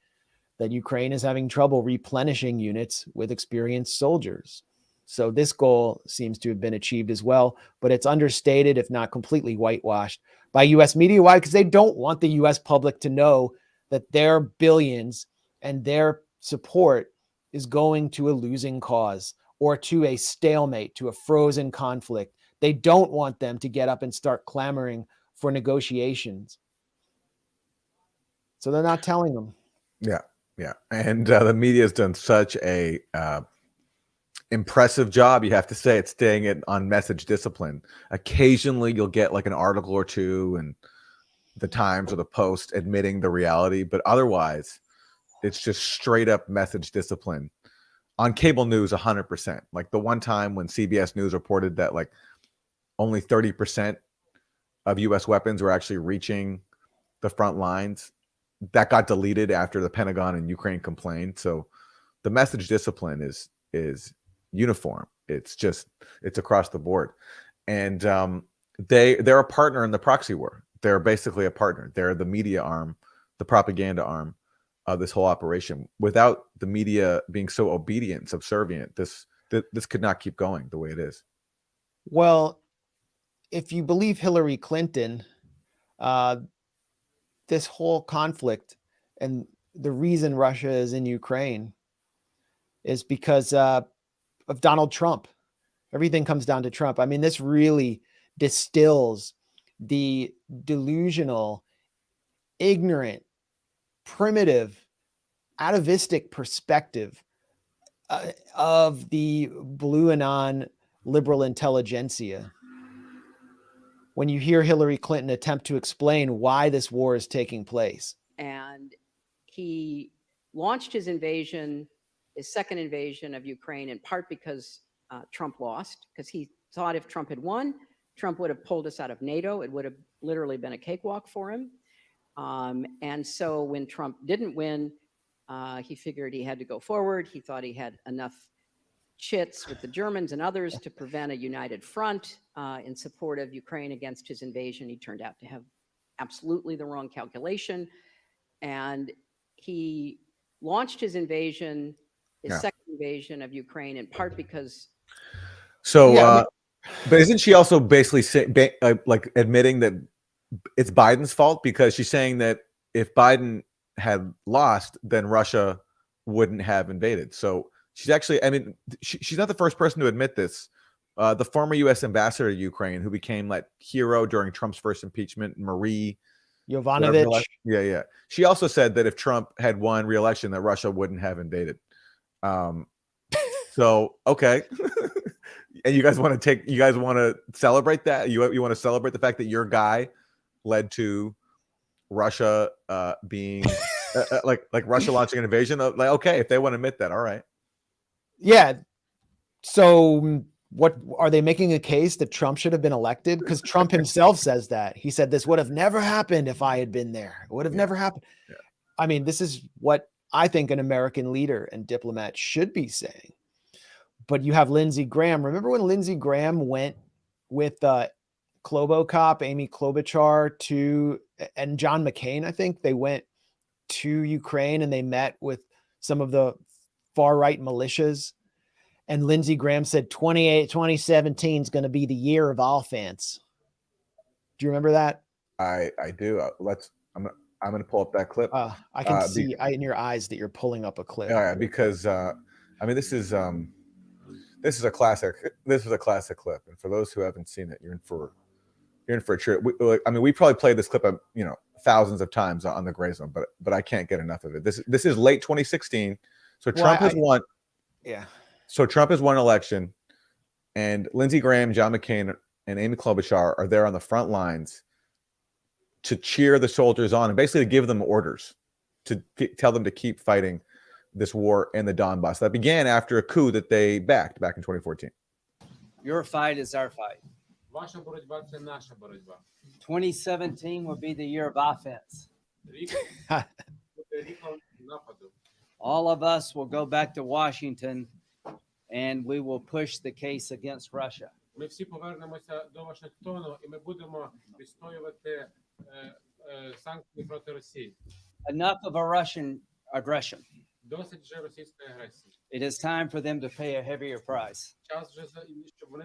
that Ukraine is having trouble replenishing units with experienced soldiers. So this goal seems to have been achieved as well, but it's understated, if not completely whitewashed by US media. Why? Because they don't want the US public to know that their billions and their support is going to a losing cause or to a stalemate, to a frozen conflict. They don't want them to get up and start clamoring for negotiations. So they're not telling them. Yeah. Yeah. And the media has done such a impressive job, you have to say, at staying on message discipline. Occasionally you'll get like an article or two and the Times or the Post admitting the reality, but otherwise it's just straight up message discipline. On cable news, 100%. Like the one time when CBS News reported that like only 30% of US weapons were actually reaching the front lines, that got deleted after the Pentagon and Ukraine complained. So the message discipline is uniform. It's across the board. And they're a partner in the proxy war. They're basically a partner. They're the media arm, the propaganda arm of this whole operation. Without the media being so obedient, subservient, this could not keep going the way it is. Well, if you believe Hillary Clinton, this whole conflict and the reason Russia is in Ukraine is because of Donald Trump. Everything comes down to Trump. I mean, this really distills the delusional, ignorant, primitive, atavistic perspective of the blue anon liberal intelligentsia. When you hear Hillary Clinton attempt to explain why this war is taking place. And he launched his second invasion of Ukraine, in part because Trump lost, because he thought if Trump had won, Trump would have pulled us out of NATO. It would have literally been a cakewalk for him. And so when Trump didn't win, he figured he had to go forward. He thought he had enough chits with the Germans and others to prevent a united front in support of Ukraine against his invasion. He turned out to have absolutely the wrong calculation. And he launched his invasion, second invasion of Ukraine, in part because... So, but isn't she also basically like admitting that it's Biden's fault? Because she's saying that if Biden had lost, then Russia wouldn't have invaded. So she's actually, I mean, she's not the first person to admit this. The former U.S. ambassador to Ukraine, who became like hero during Trump's first impeachment, Marie Yovanovitch. Yeah. She also said that if Trump had won re-election, that Russia wouldn't have invaded. So okay, and you guys want to celebrate that? You want to celebrate the fact that your guy led to Russia being like Russia launching an invasion? Like, okay, if they want to admit that, all right. Yeah. So what are they making a case that Trump should have been elected? Because Trump himself says that. He said this would have never happened if I had been there. It would have never happened. Yeah. I mean, this is what I think an American leader and diplomat should be saying. But you have Lindsey Graham. Remember when Lindsey Graham went with Klobokop, Amy Klobuchar and John McCain, I think they went to Ukraine and they met with some of the far-right militias. And Lindsey Graham said 2017 is going to be the year of offense. Do you remember that? I do. I'm going to pull up that clip. I can see in your eyes that you're pulling up a clip. Yeah, because I mean, this is a classic. This is a classic clip, and for those who haven't seen it, you're in for a treat. We probably played this clip, thousands of times on the Grayzone, but I can't get enough of it. This is late 2016, so Trump has won. Yeah. So Trump has won an election, and Lindsey Graham, John McCain, and Amy Klobuchar are there on the front lines to cheer the soldiers on and basically to give them orders, to tell them to keep fighting this war in the Donbass that began after a coup that they backed back in 2014. Your fight is our fight. Ваша боротьба – це наша боротьба. 2017 will be the year of offense. Рік буде ріком нападу. All of us will go back to Washington and we will push the case against Russia. Ми всі повернемося до Вашингтону і ми будемо відстоювати санкції проти Росії. Enough of a Russian aggression. Досить вже російської агресії. It is time for them to pay a heavier price. Час вже, щоб вони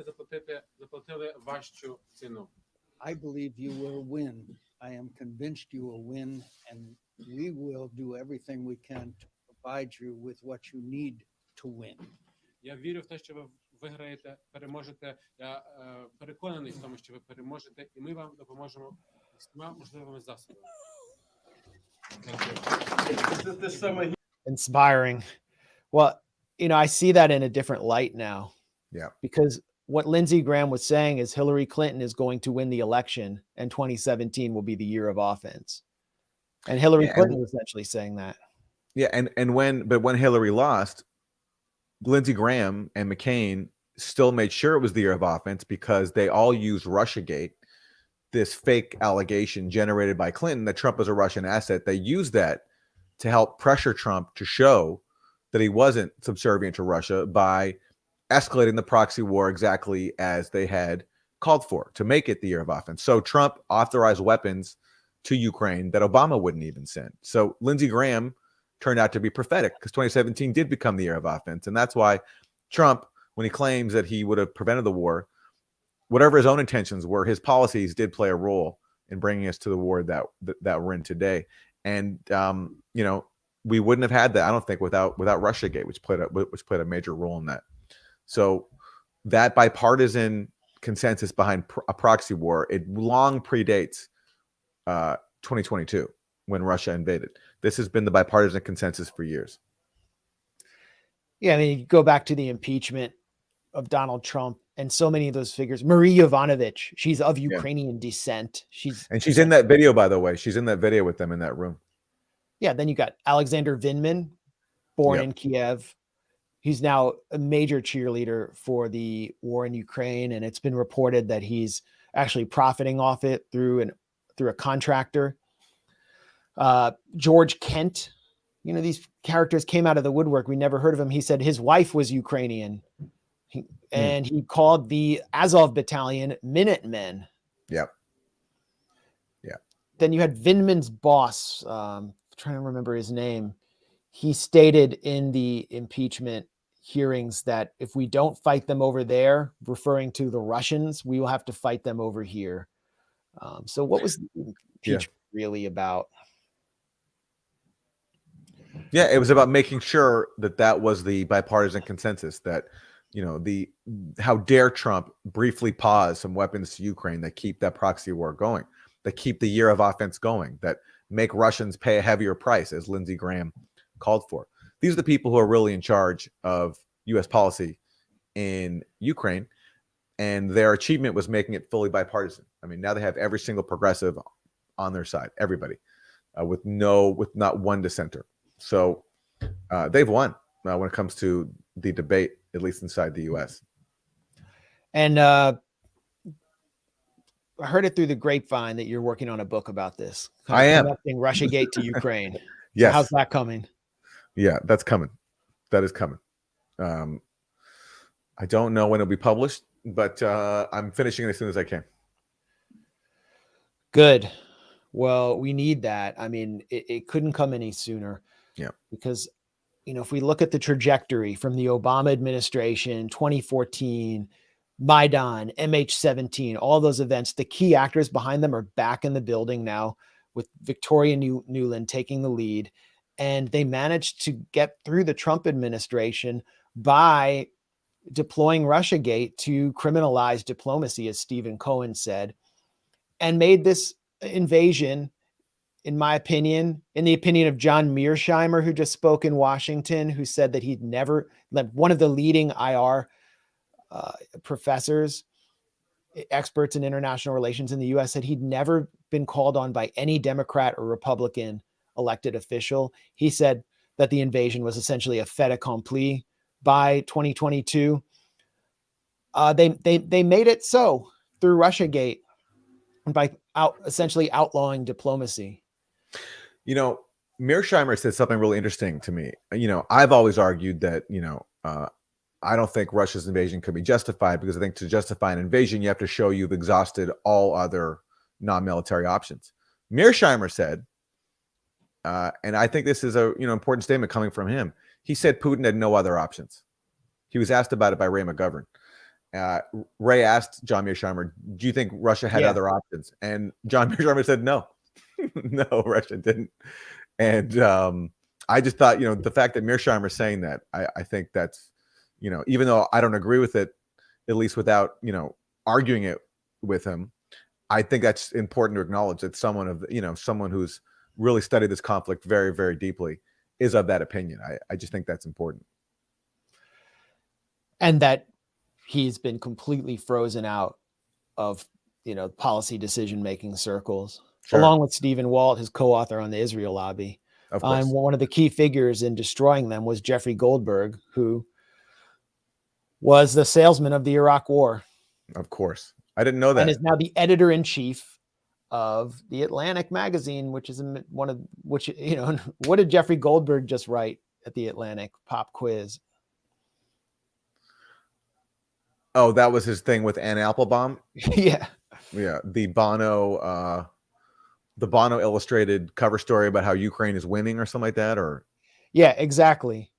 заплатили важчу ціну. I believe you will win. I am convinced you will win, and we will do everything we can to provide you with what you need to win. Я вірю в те, що ви виграєте, переможете. Я переконаний в тому, що ви переможете, і ми вам допоможемо всіма можливими засобами. Inspiring. Well, I see that in a different light now. Yeah. Because what Lindsey Graham was saying is Hillary Clinton is going to win the election and 2017 will be the year of offense. And Hillary Clinton was essentially saying that. Yeah. And when Hillary lost, Lindsey Graham and McCain still made sure it was the year of offense because they all used Russiagate, this fake allegation generated by Clinton that Trump was a Russian asset. They used that to help pressure Trump to show that he wasn't subservient to Russia by escalating the proxy war exactly as they had called for to make it the year of offense. So Trump authorized weapons to Ukraine that Obama wouldn't even send. So Lindsey Graham turned out to be prophetic because 2017 did become the year of offense. And that's why Trump, when he claims that he would have prevented the war, whatever his own intentions were, his policies did play a role in bringing us to the war that we're in today. And, we wouldn't have had that, I don't think, without Russiagate, which played a major role in that. So that bipartisan consensus behind a proxy war, it long predates 2022 when Russia invaded. This has been the bipartisan consensus for years. Yeah, I mean, you go back to the impeachment of Donald Trump and so many of those figures. Marie Yovanovitch, she's of Ukrainian descent. She's in that video, by the way. She's in that video with them in that room. Yeah, then you got Alexander Vindman, born in Kiev. He's now a major cheerleader for the war in Ukraine, and it's been reported that he's actually profiting off it through a contractor. George Kent, these characters came out of the woodwork. We never heard of him. He said his wife was Ukrainian, and he called the Azov battalion Minutemen. Yep. Yeah. Then you had Vindman's boss, trying to remember his name. He stated in the impeachment hearings that if we don't fight them over there, referring to the Russians, we will have to fight them over here. So what was the impeachment really about? Yeah, it was about making sure that that was the bipartisan consensus, that, you know, the how dare Trump briefly pause some weapons to Ukraine that keep that proxy war going, that keep the year of offense going, that make Russians pay a heavier price, as Lindsey Graham called for. These are the people who are really in charge of U.S. policy in Ukraine, and their achievement was making it fully bipartisan. I mean, now they have every single progressive on their side, everybody, with not one dissenter. So they've won when it comes to the debate, at least inside the U.S. And I heard it through the grapevine that you're working on a book about this. I am. Connecting Russiagate to Ukraine. Yes. So how's that coming? Yeah, that's coming. That is coming. I don't know when it'll be published, but I'm finishing it as soon as I can. Good. Well, we need that. I mean, it couldn't come any sooner. Yeah. Because, you know, if we look at the trajectory from the Obama administration, 2014, Maidan, MH17, all those events, the key actors behind them are back in the building now, with Victoria Nuland taking the lead. And they managed to get through the Trump administration by deploying Russiagate to criminalize diplomacy, as Stephen Cohen said, and made this invasion, in my opinion, in the opinion of John Mearsheimer, who just spoke in Washington, who said that he'd never, one of the leading IR professors, experts in international relations in the US, said he'd never been called on by any Democrat or Republican elected official. He said that the invasion was essentially a fait accompli by 2022. They made it so through Russiagate by essentially outlawing diplomacy. You know, Mearsheimer said something really interesting to me. You know, I've always argued that, you know, I don't think Russia's invasion could be justified, because I think to justify an invasion, you have to show you've exhausted all other non-military options. Mearsheimer said, and I think this is a, you know, important statement coming from him. He said Putin had no other options. He was asked about it by Ray McGovern. Ray asked John Mearsheimer, do you think Russia had other options? And John Mearsheimer said, no, no, Russia didn't. And I just thought, you know, the fact that Mearsheimer is saying that, I think that's, you know, even though I don't agree with it, at least without, you know, arguing it with him, I think that's important to acknowledge that someone of, you know, someone who's really studied this conflict very, very deeply is of that opinion. I just think that's important. And that he's been completely frozen out of, you know, policy decision-making circles, along with Stephen Walt, his co-author on the Israel lobby. Of course. One of the key figures in destroying them was Jeffrey Goldberg, who was the salesman of the Iraq War. Of course. I didn't know that. And is now the editor-in-chief of the Atlantic magazine, which is you know, what did Jeffrey Goldberg just write at the Atlantic? Pop quiz. Oh, that was his thing with Ann Applebaum? Yeah. Yeah. The Bono illustrated cover story about how Ukraine is winning or something like that, or? Yeah, exactly.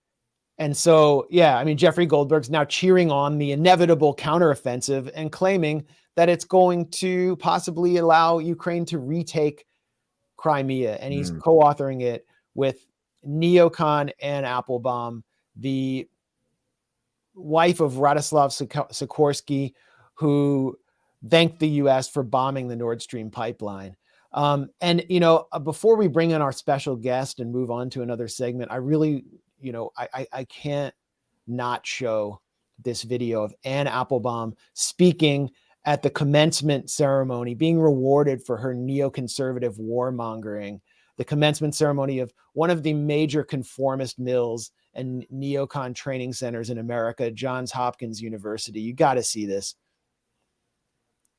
And so, yeah, I mean, Jeffrey Goldberg's now cheering on the inevitable counteroffensive and claiming that it's going to possibly allow Ukraine to retake Crimea. And he's co-authoring it with neocon Ann Applebaum, the wife of Radoslav Sikorsky, who thanked the U.S. for bombing the Nord Stream pipeline. And, you know, before we bring in our special guest and move on to another segment, I really, you know, I can't not show this video of Ann Applebaum speaking at the commencement ceremony, being rewarded for her neoconservative warmongering, the commencement ceremony of one of the major conformist mills and neocon training centers in America, Johns Hopkins University. You got to see this.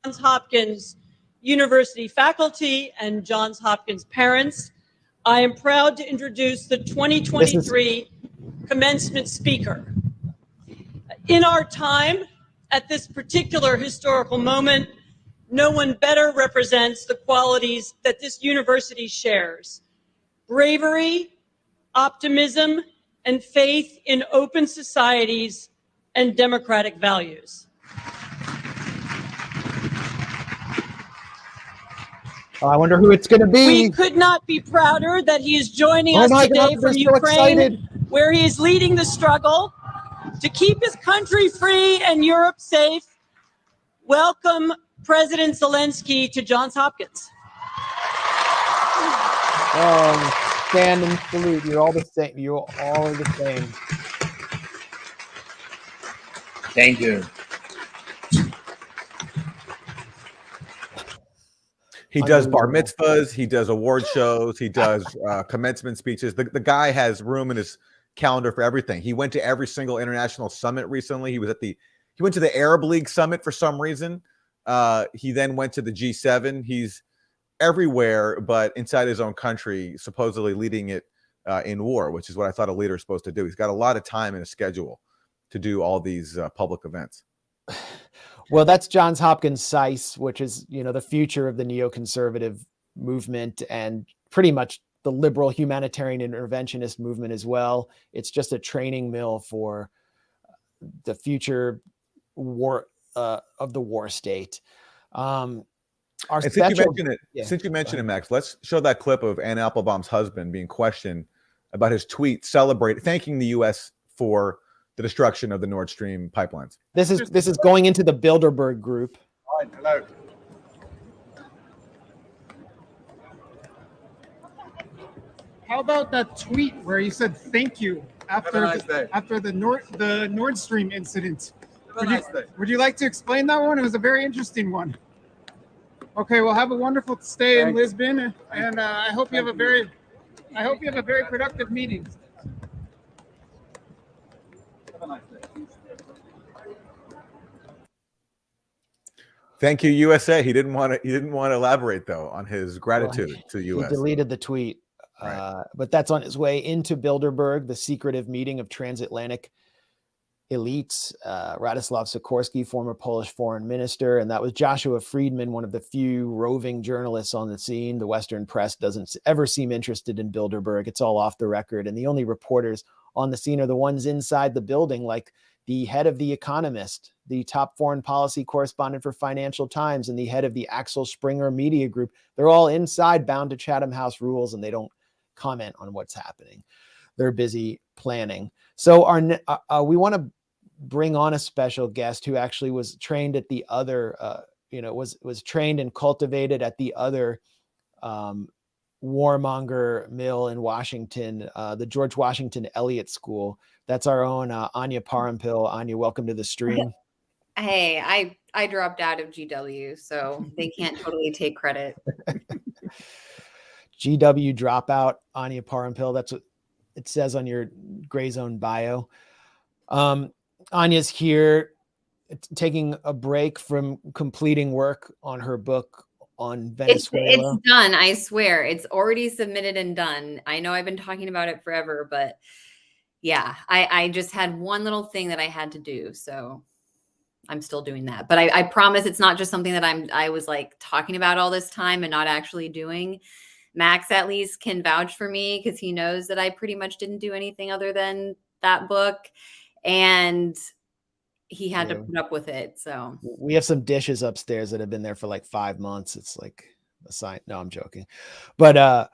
Johns Hopkins University faculty and Johns Hopkins parents, I am proud to introduce the 2023 commencement speaker. In our time, at this particular historical moment, no one better represents the qualities that this university shares: bravery, optimism, and faith in open societies and democratic values. I wonder who it's going to be. We could not be prouder that he is joining Oh us my today God, they're from so Ukraine, excited. where he is leading the struggle to keep his country free and Europe safe. Welcome, President Zelensky, to Johns Hopkins. Stand and salute. You're all the same. You all are the same. Thank you. He does bar mitzvahs. He does award shows. He does commencement speeches. The guy has room in his calendar for everything. He went to every single international summit recently. He went to the Arab League summit for some reason. He then went to the G7. He's everywhere, but inside his own country, supposedly leading it in war, which is what I thought a leader is supposed to do. He's got a lot of time in his schedule to do all these public events. Well, that's Johns Hopkins SAIS, which is, the future of the neoconservative movement and pretty much the liberal humanitarian interventionist movement as well. It's just a training mill for the future war of the war state. Since you mentioned it, Max, let's show that clip of Anne Applebaum's husband being questioned about his tweet thanking the U.S. for the destruction of the Nord Stream pipelines. This is going into the Bilderberg group. All right, hello. How about that tweet where you said thank you after the Nord Stream incident? Would you like to explain that one? It was a very interesting one. Okay, well, have a wonderful stay in Lisbon, and I hope you have a very productive meeting. Have a nice day. Thank you, USA. He didn't want to elaborate though on his gratitude to the U.S. He deleted the tweet, but that's on his way into Bilderberg, the secretive meeting of transatlantic elites. Radoslav Sikorski, former Polish foreign minister, and that was Joshua Friedman, one of the few roving journalists on the scene. The Western press doesn't ever seem interested in Bilderberg. It's all off the record, and the only reporters on the scene are the ones inside the building, like the head of The Economist, the top foreign policy correspondent for Financial Times, and the head of the Axel Springer Media Group. They're all inside, bound to Chatham House rules, and they don't comment on what's happening. They're busy planning. So we want to bring on a special guest who actually was trained at the other, was trained and cultivated at the other warmonger mill in Washington, the George Washington Elliott School. That's our own Anya Parampil. Anya, welcome to the stream. Hey, I dropped out of GW, so they can't totally take credit. GW dropout, Anya Parampil. That's what it says on your Grayzone bio. Anya's here taking a break from completing work on her book on Venezuela. It's done. I swear. It's already submitted and done. I know I've been talking about it forever, but yeah, I just had one little thing that I had to do. So I'm still doing that. But I promise it's not just something that I was like talking about all this time and not actually doing. Max at least can vouch for me because he knows that I pretty much didn't do anything other than that book. And he had to put up with it. So we have some dishes upstairs that have been there for like 5 months. It's like a sign. No, I'm joking. But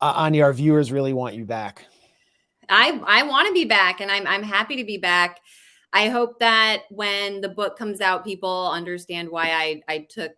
Anya, our viewers really want you back. I want to be back, and I'm happy to be back. I hope that when the book comes out, people understand why I took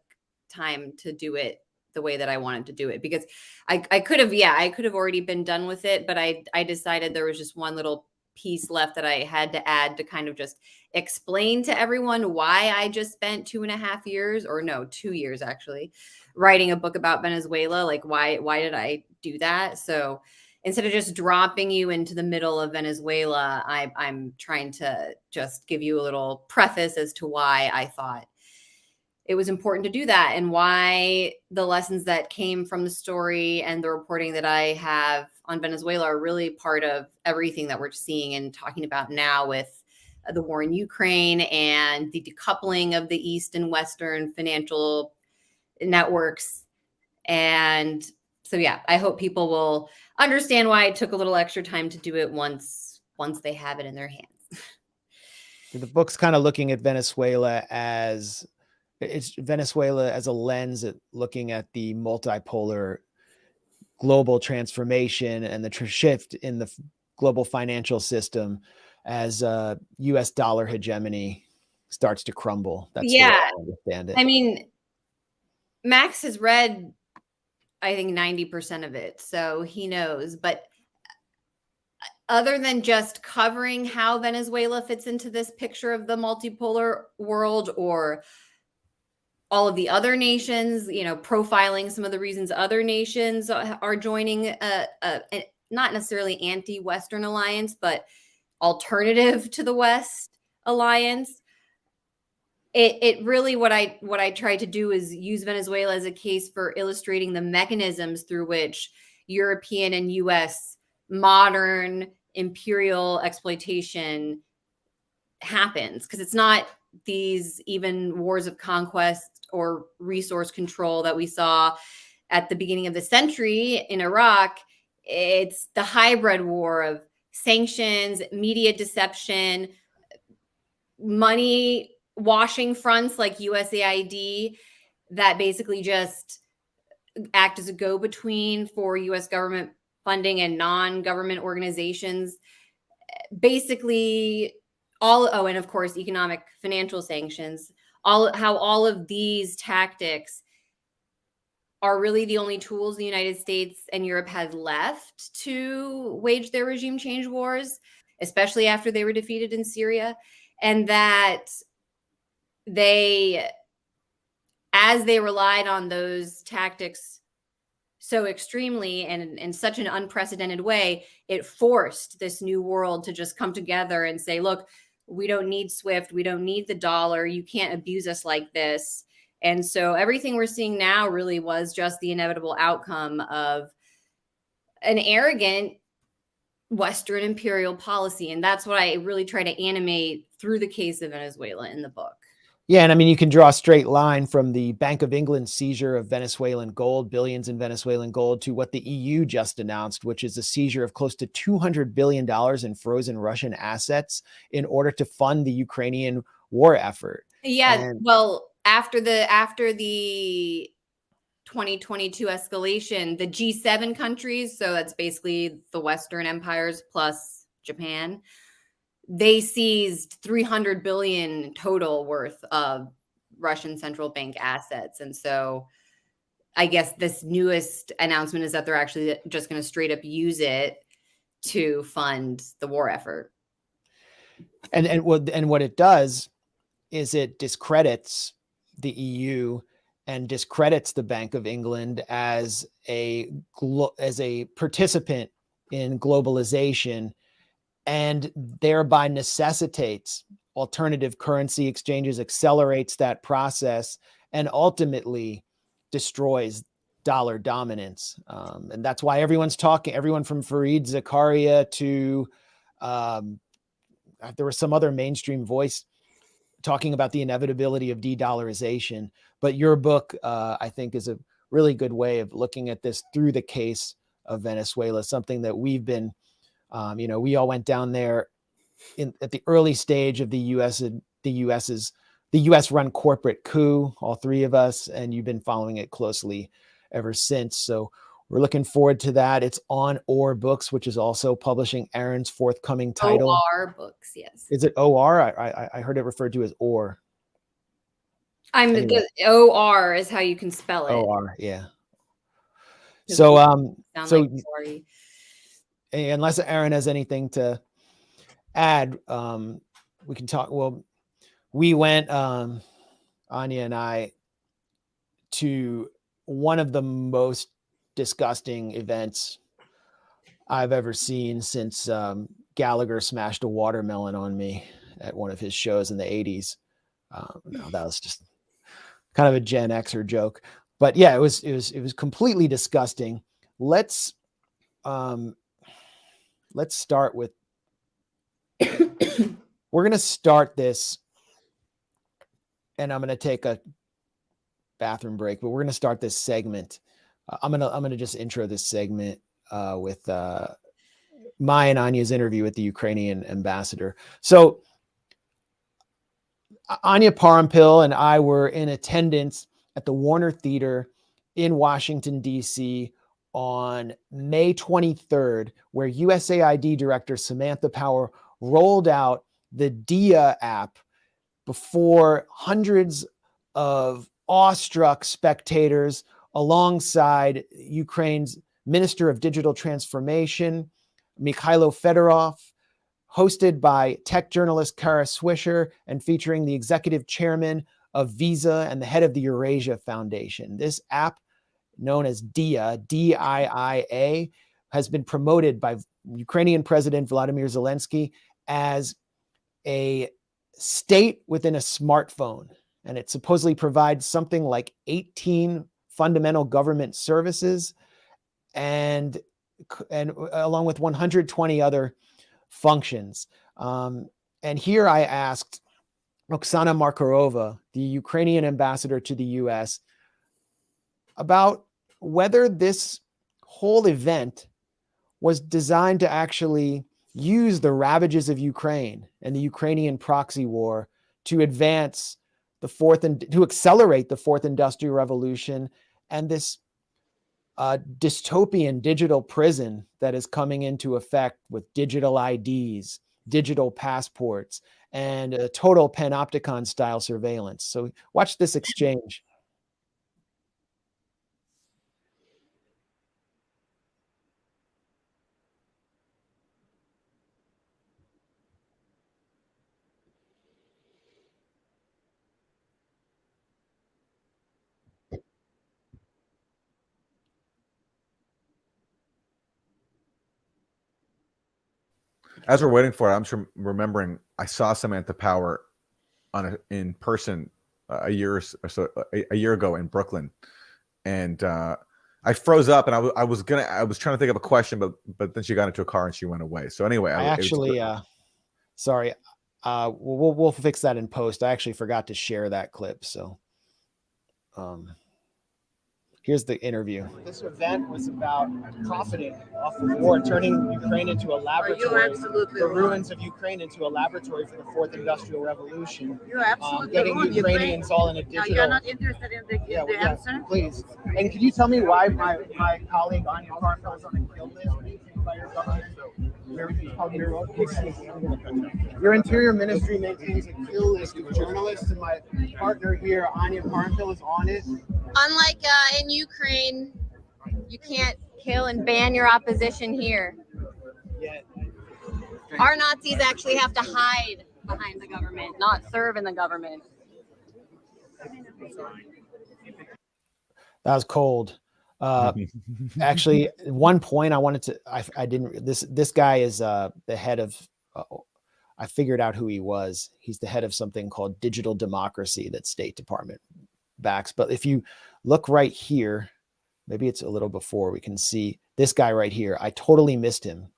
time to do it the way that I wanted to do it, because I could have already been done with it, but I decided there was just one little piece left that I had to add to kind of just explain to everyone why I just spent 2.5 years, or no, 2 years actually, writing a book about Venezuela. Like why did I do that? So instead of just dropping you into the middle of Venezuela, I'm trying to just give you a little preface as to why I thought it was important to do that, and why the lessons that came from the story and the reporting that I have on Venezuela are really part of everything that we're seeing and talking about now with the war in Ukraine and the decoupling of the East and Western financial networks. And so, yeah, I hope people will understand why it took a little extra time to do it once they have it in their hands. The book's kind of looking at Venezuela as it's Venezuela as a lens at looking at the multipolar global transformation and the shift in the global financial system as US dollar hegemony starts to crumble. That's the way Yeah. I understand it. I mean, Max has read, I think, 90% of it, so he knows. But other than just covering how Venezuela fits into this picture of the multipolar world, or all of the other nations, profiling some of the reasons other nations are joining not necessarily anti-Western alliance, but alternative to the West alliance. It really, what I try to do is use Venezuela as a case for illustrating the mechanisms through which European and US modern imperial exploitation happens, because it's not these even wars of conquest or resource control that we saw at the beginning of the century in Iraq. It's the hybrid war of sanctions, media deception, money washing fronts like USAID that basically just act as a go-between for US government funding and non-government organizations. Basically, and of course, economic financial sanctions, how all of these tactics are really the only tools the United States and Europe had left to wage their regime change wars, especially after they were defeated in Syria. And that as they relied on those tactics so extremely and in such an unprecedented way, it forced this new world to just come together and say, look, we don't need SWIFT. We don't need the dollar. You can't abuse us like this. And so everything we're seeing now really was just the inevitable outcome of an arrogant Western imperial policy. And that's what I really try to animate through the case of Venezuela in the book. Yeah, and I mean, you can draw a straight line from the Bank of England seizure of Venezuelan gold, billions in Venezuelan gold, to what the EU just announced, which is a seizure of close to $200 billion in frozen Russian assets in order to fund the Ukrainian war effort. Yeah, well, after the 2022 escalation, the G7 countries, so that's basically the Western empires plus Japan, they seized 300 billion total worth of Russian central bank assets. And so I guess this newest announcement is that they're actually just going to straight up use it to fund the war effort. And what it does is it discredits the EU and discredits the Bank of England as a participant in globalization, and thereby necessitates alternative currency exchanges, accelerates that process, and ultimately destroys dollar dominance. And that's why everyone's talking, everyone from Fareed Zakaria to there was some other mainstream voice talking about the inevitability of de-dollarization. But your book, I think, is a really good way of looking at this through the case of Venezuela, something that we've been we all went down there at the early stage of the US run corporate coup, all three of us, and you've been following it closely ever since. So we're looking forward to that. It's on OR Books, which is also publishing Aaron's forthcoming title. OR Books, yes. Is it OR? I heard it referred to as OR. The OR is how you can spell it. OR, yeah. So sorry. Unless Aaron has anything to add, we can talk. Well, we went, Anya and I, to one of the most disgusting events I've ever seen since Gallagher smashed a watermelon on me at one of his shows in the 80s. No, that was just kind of a Gen Xer joke, but yeah, it was completely disgusting. Let's start with, we're going to start this, and I'm going to take a bathroom break, but we're going to start this segment. I'm going to just intro this segment with my and Anya's interview with the Ukrainian ambassador. So Anya Parampil and I were in attendance at the Warner Theater in Washington, D.C. on May 23rd, where USAID Director Samantha Power rolled out the DIA app before hundreds of awestruck spectators alongside Ukraine's Minister of Digital Transformation, Mikhailo Fedorov, hosted by tech journalist Kara Swisher and featuring the executive chairman of Visa and the head of the Eurasia Foundation. This app, known as DIA, D-I-I-A, has been promoted by Ukrainian President Vladimir Zelensky as a state within a smartphone. And it supposedly provides something like 18 fundamental government services and along with 120 other functions. And here I asked Oksana Markarova, the Ukrainian ambassador to the US, about whether this whole event was designed to actually use the ravages of Ukraine and the Ukrainian proxy war to advance to accelerate the fourth industrial revolution and this dystopian digital prison that is coming into effect with digital IDs, digital passports, and a total panopticon style surveillance. So watch this exchange. As we're waiting for it, I'm remembering I saw Samantha Power in person a year ago in Brooklyn, and I froze up, and I was trying to think of a question, but then she got into a car and she went away. So anyway, I actually sorry, we'll fix that in post. I actually forgot to share that clip, so here's the interview. This event was about profiting off of war, turning Ukraine into a laboratory, the ruins of Ukraine into a laboratory for the fourth industrial revolution. You're absolutely getting wrong. Ukrainians all in a digital. You're not interested in the answer? Please. And can you tell me why my colleague Anya Parampil is on the kill list maintained by your government? Your Interior Ministry maintains a kill list of journalists, and my partner here, Anya Parampil, is on it. Unlike in Ukraine, you can't kill and ban your opposition here. Our Nazis actually have to hide behind the government, not serve in the government. That was cold. Actually, at one point I wanted to, I didn't, this guy is the head of, I figured out who he was. He's the head of something called Digital Democracy that State Department backs. But if you look right here, maybe it's a little before, we can see this guy right here. I totally missed him.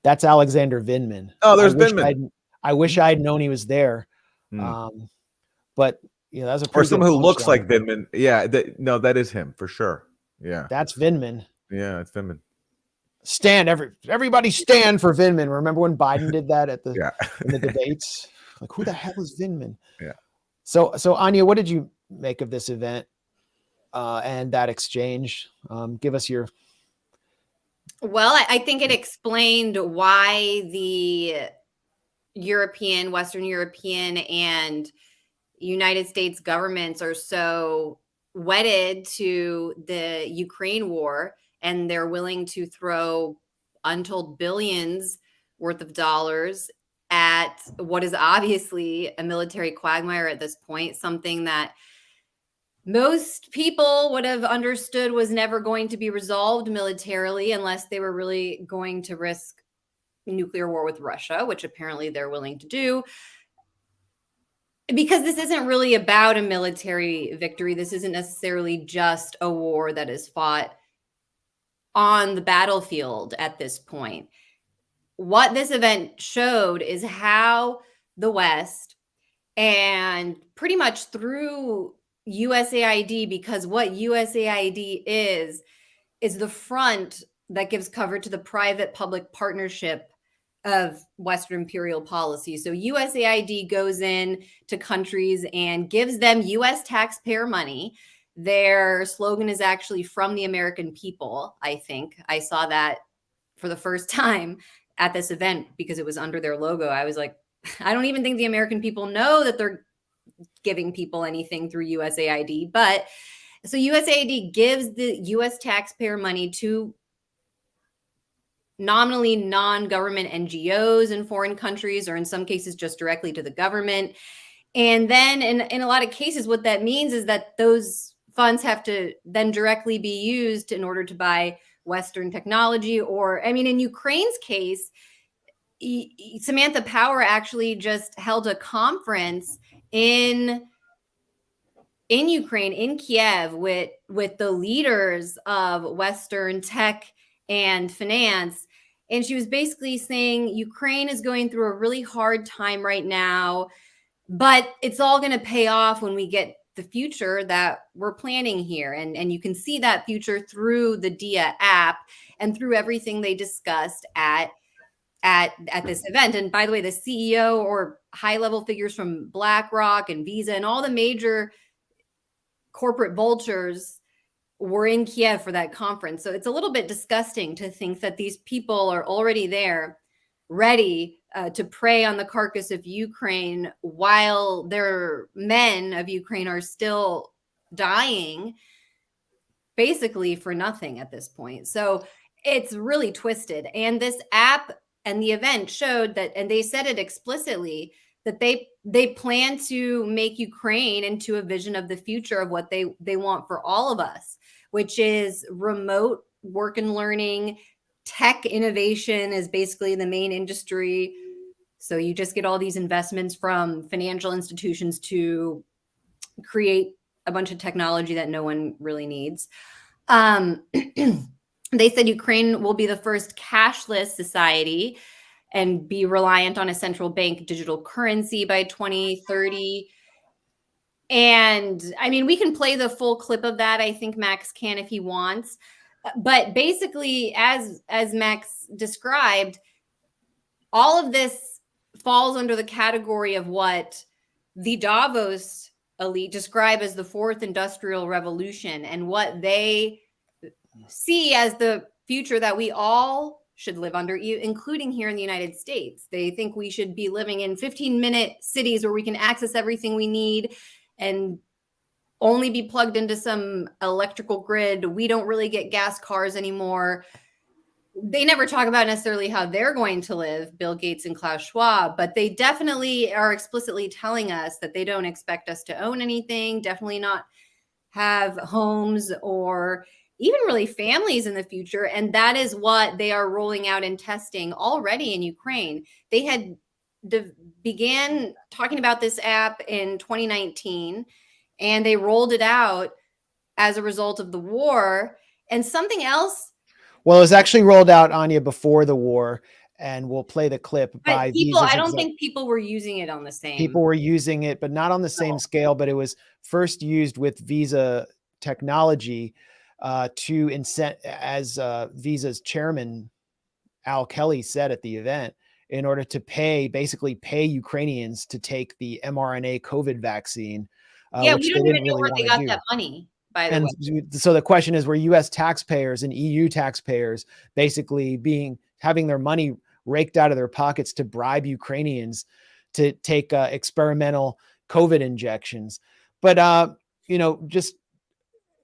That's Alexander Vindman. Oh, there's Vindman. I wish I had known he was there. But you know, that's a or someone who looks like Vindman. Yeah, no, that is him for sure. Yeah, that's Vindman. Yeah, it's Vindman. Everybody stand for Vindman. Remember when Biden did that at the in the debates? Like, who the hell is Vindman? Yeah. So Anya, what did you make of this event and that exchange? Give us your. Well, I think it explained why the Western European and United States governments are so wedded to the Ukraine war, and they're willing to throw untold billions worth of dollars at what is obviously a military quagmire at this point, something that most people would have understood was never going to be resolved militarily unless they were really going to risk nuclear war with Russia, which apparently they're willing to do. Because this isn't really about a military victory. This isn't necessarily just a war that is fought on the battlefield at this point. What this event showed is how the West, and pretty much through USAID, because what USAID is the front that gives cover to the private-public partnership of Western imperial policy. So USAID goes in to countries and gives them US taxpayer money. Their slogan is actually "From the American People," I think. I saw that for the first time at this event because it was under their logo. I was like, I don't even think the American people know that they're giving people anything through USAID. But so USAID gives the US taxpayer money to nominally non-government NGOs in foreign countries, or in some cases just directly to the government. And then in a lot of cases, what that means is that those funds have to then directly be used in order to buy Western technology. Or, I mean, in Ukraine's case, Samantha Power actually just held a conference in Ukraine, in Kiev, with the leaders of Western tech and finance. And she was basically saying Ukraine is going through a really hard time right now, but it's all going to pay off when we get the future that we're planning here. And you can see that future through the DIA app and through everything they discussed at this event. And by the way, the CEO or high-level figures from BlackRock and Visa and all the major corporate vultures were in Kiev for that conference. So it's a little bit disgusting to think that these people are already there, ready to prey on the carcass of Ukraine while their men of Ukraine are still dying basically for nothing at this point. So it's really twisted. And this app and the event showed that, and they said it explicitly, that they plan to make Ukraine into a vision of the future of what they want for all of us, which is remote work and learning. Tech innovation is basically the main industry. So you just get all these investments from financial institutions to create a bunch of technology that no one really needs. They said Ukraine will be the first cashless society and be reliant on a central bank digital currency by 2030. And I mean, we can play the full clip of that. I think Max can if he wants. But basically, as Max described, all of this falls under the category of what the Davos elite describe as the fourth industrial revolution, and what they see as the future that we all should live under, including here in the United States. They think we should be living in 15-minute cities where we can access everything we need and only be plugged into some electrical grid. We don't really get gas cars anymore. They never talk about necessarily how they're going to live, Bill Gates and Klaus Schwab, but they definitely are explicitly telling us that they don't expect us to own anything, definitely not have homes or even really families in the future. And that is what they are rolling out and testing already in Ukraine. They had began talking about this app in 2019, and they rolled it out as a result of the war. And something else. Well, it was actually rolled out, Anya, before the war, and we'll play the clip by people. Visa's I don't think people were using it on the same. People were using it, but not on the same scale. But it was first used with Visa technology to incent, as Visa's chairman Al Kelly said at the event, in order to basically pay Ukrainians to take the mRNA COVID vaccine. Yeah, which we don't they even didn't know really where they wanna got do. that money, by the way. So the question is, were U.S. taxpayers and EU taxpayers basically having their money raked out of their pockets to bribe Ukrainians to take experimental COVID injections? But just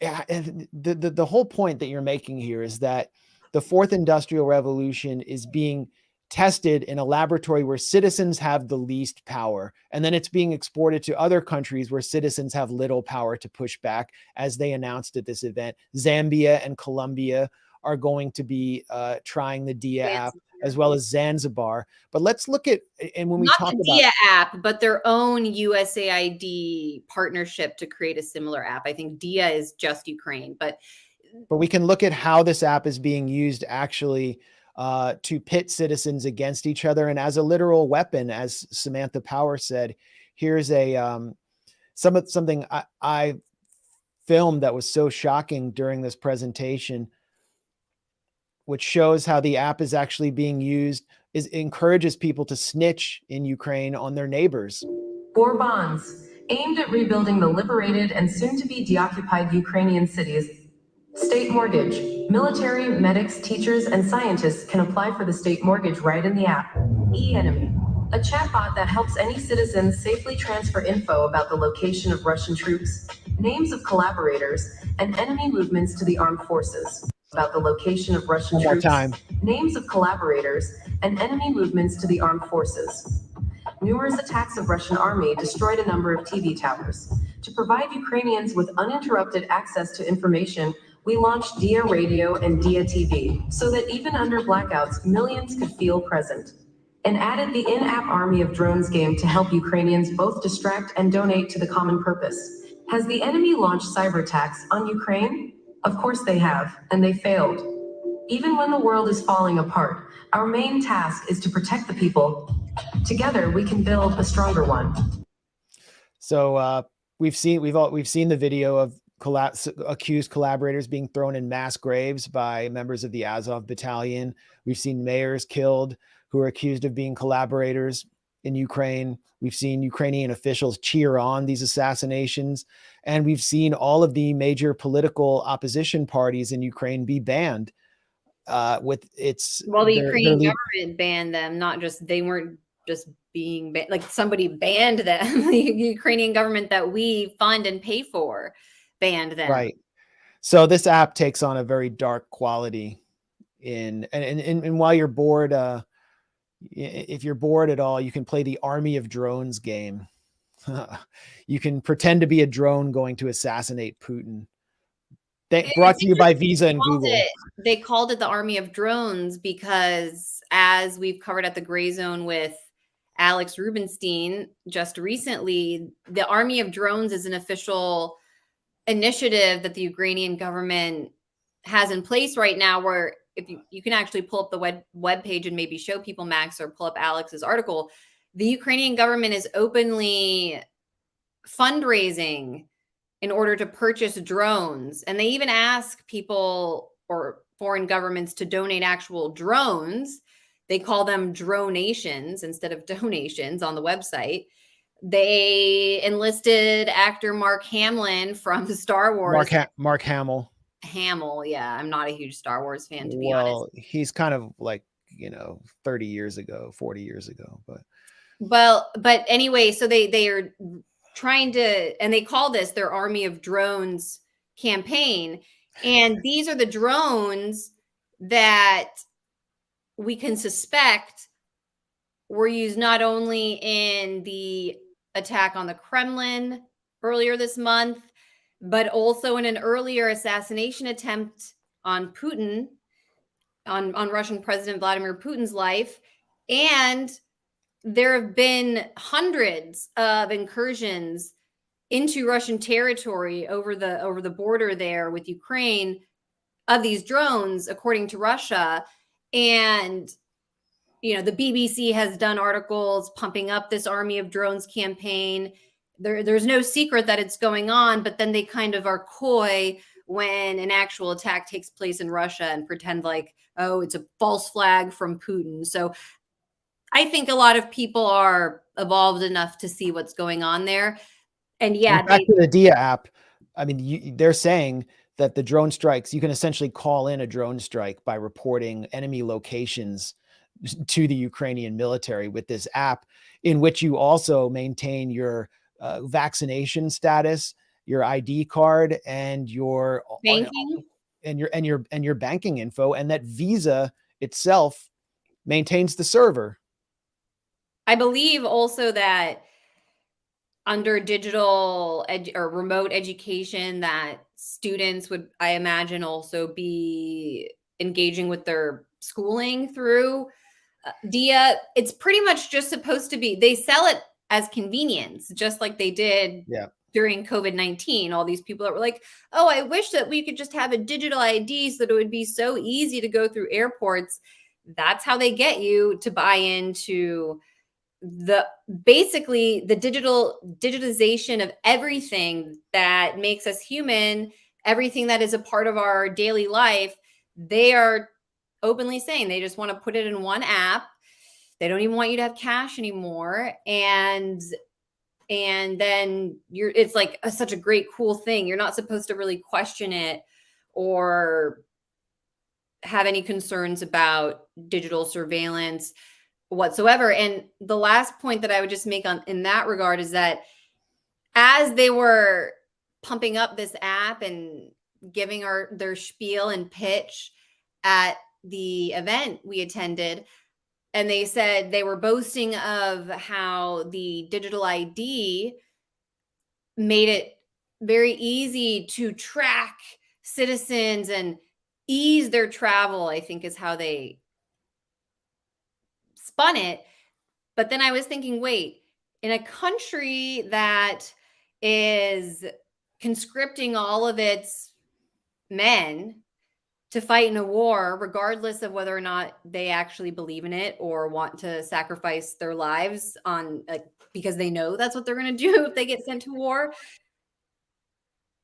the whole point that you're making here is that the fourth industrial revolution is being tested in a laboratory where citizens have the least power, and then it's being exported to other countries where citizens have little power to push back. As they announced at this event, Zambia and Colombia are going to be trying the DIA app, as well as Zanzibar. But let's look at, and when we Not talk the about DIA app, but their own USAID partnership to create a similar app. I think DIA is just Ukraine, but we can look at how this app is being used actually to pit citizens against each other and as a literal weapon, as Samantha Power said. Here's something I filmed that was so shocking during this presentation, which shows how the app is actually being used encourages people to snitch in Ukraine on their neighbors. War bonds aimed at rebuilding the liberated and soon-to-be deoccupied Ukrainian cities. State mortgage. Military, medics, teachers, and scientists can apply for the state mortgage right in the app. E-Enemy, a chatbot that helps any citizen safely transfer info about the location of Russian troops, names of collaborators, and enemy movements to the armed forces. About the location of Russian One more troops, time. names of collaborators, and enemy movements to the armed forces. Numerous attacks of Russian army destroyed a number of TV towers. To provide Ukrainians with uninterrupted access to information, we launched Dia Radio and Dia TV, so that even under blackouts, millions could feel present. And added the in-app Army of Drones game to help Ukrainians both distract and donate to the common purpose. Has the enemy launched cyber attacks on Ukraine? Of course they have, and they failed. Even when the world is falling apart, our main task is to protect the people. Together, we can build a stronger one. So we've seen the video of accused collaborators being thrown in mass graves by members of the Azov battalion. We've seen mayors killed who are accused of being collaborators in Ukraine. We've seen Ukrainian officials cheer on these assassinations, and we've seen all of the major political opposition parties in Ukraine be banned. The Ukrainian government banned them, not just, they weren't just being banned, like somebody banned them. The Ukrainian government that we fund and pay for banned them. Right. So this app takes on a very dark quality and while you're bored, if you're bored at all, you can play the Army of Drones game. You can pretend to be a drone going to assassinate Putin. Brought to you by Visa and Google. They called it the Army of Drones because, as we've covered at the Grayzone with Alex Rubinstein just recently, the Army of Drones is an official initiative that the Ukrainian government has in place right now, where if you can actually pull up the web page and maybe show people, Max, or pull up Alex's article. The Ukrainian government is openly fundraising in order to purchase drones. And they even ask people or foreign governments to donate actual drones. They call them dronations instead of donations on the website. They enlisted actor Mark Hamill from Star Wars. Mark Hamill. Yeah. I'm not a huge Star Wars fan, to be honest. Well, he's kind of like, 30 years ago, 40 years ago, but anyway, so they are trying to, and they call this their Army of Drones campaign. And these are the drones that we can suspect were used not only in the attack on the Kremlin earlier this month, but also in an earlier assassination attempt on Putin, on Russian President Vladimir Putin's life. And there have been hundreds of incursions into Russian territory over the border there with Ukraine of these drones, according to Russia. And the BBC has done articles pumping up this Army of Drones campaign. There's no secret that it's going on, but then they kind of are coy when an actual attack takes place in Russia and pretend like, oh, it's a false flag from Putin. So I think a lot of people are evolved enough to see what's going on there. And yeah, back to the Dia app. I mean, they're saying that the drone strikes, you can essentially call in a drone strike by reporting enemy locations to the Ukrainian military with this app, in which you also maintain your vaccination status, your ID card, and your banking and your banking info, and that Visa itself maintains the server. I believe also that under digital or remote education, that students would, I imagine, also be engaging with their schooling through Dia. It's pretty much just supposed to be, they sell it as convenience, just like they did during COVID-19. All these people that were like, oh, I wish that we could just have a digital ID so that it would be so easy to go through airports. That's how they get you to buy into basically the digitization of everything that makes us human, everything that is a part of our daily life. They are openly saying they just want to put it in one app. They don't even want you to have cash anymore. And then it's like such a great, cool thing. You're not supposed to really question it or have any concerns about digital surveillance whatsoever. And the last point that I would just make in that regard is that as they were pumping up this app and giving their spiel and pitch at the event we attended, and they said they were boasting of how the digital ID made it very easy to track citizens and ease their travel, I think is how they spun it. But then I was thinking, wait, in a country that is conscripting all of its men to fight in a war, regardless of whether or not they actually believe in it or want to sacrifice their lives because they know that's what they're going to do if they get sent to war.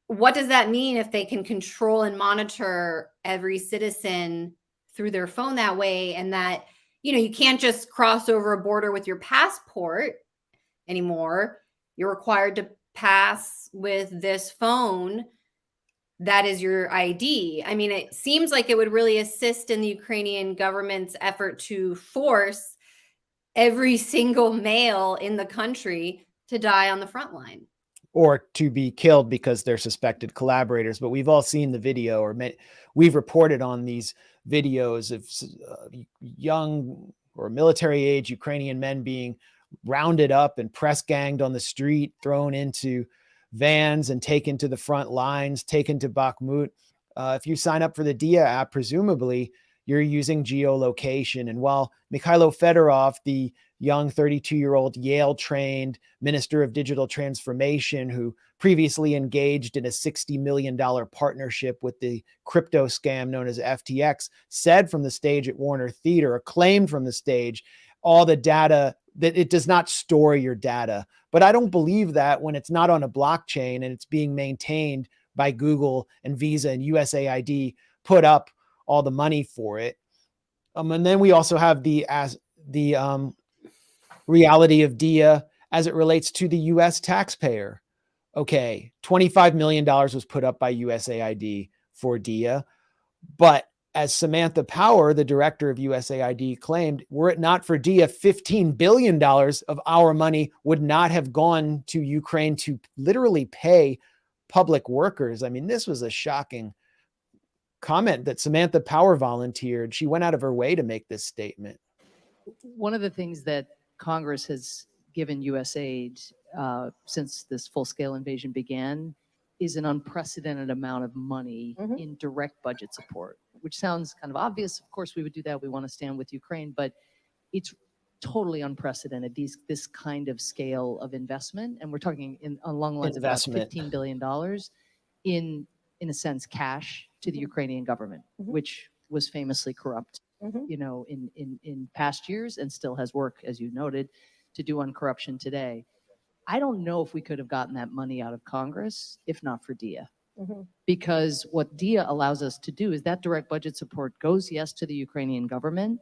What does that mean if they can control and monitor every citizen through their phone that way? And that, you can't just cross over a border with your passport anymore. You're required to pass with this phone that is your ID. I mean, it seems like it would really assist in the Ukrainian government's effort to force every single male in the country to die on the front line. Or to be killed because they're suspected collaborators. But we've all seen the video, we've reported on these videos of young or military age Ukrainian men being rounded up and press ganged on the street, thrown into vans and taken to the front lines, taken to Bakhmut. If you sign up for the DIA app, presumably you're using geolocation. And while Mikhailo Fedorov, the young 32-year-old Yale-trained minister of digital transformation who previously engaged in a $60 million partnership with the crypto scam known as FTX, said from the stage at Warner Theater, or claimed from the stage, all the data, that it does not store your data. But I don't believe that when it's not on a blockchain and it's being maintained by Google and Visa and USAID put up all the money for it. And then we also have the reality of DIA as it relates to the US taxpayer. Okay, $25 million was put up by USAID for DIA, but as Samantha Power, the director of USAID, claimed, were it not for DIA, $15 billion of our money would not have gone to Ukraine to literally pay public workers. I mean, this was a shocking comment that Samantha Power volunteered. She went out of her way to make this statement. One of the things that Congress has given USAID since this full-scale invasion began is an unprecedented amount of money in direct budget support, which sounds kind of obvious. Of course, we would do that. We want to stand with Ukraine, but it's totally unprecedented, this kind of scale of investment. And we're talking along the lines of about $15 billion in a sense, cash to the Ukrainian government, which was famously corrupt, in past years and still has work, as you noted, to do on corruption today. I don't know if we could have gotten that money out of Congress if not for DIA. Because what DIA allows us to do is that direct budget support goes, yes, to the Ukrainian government,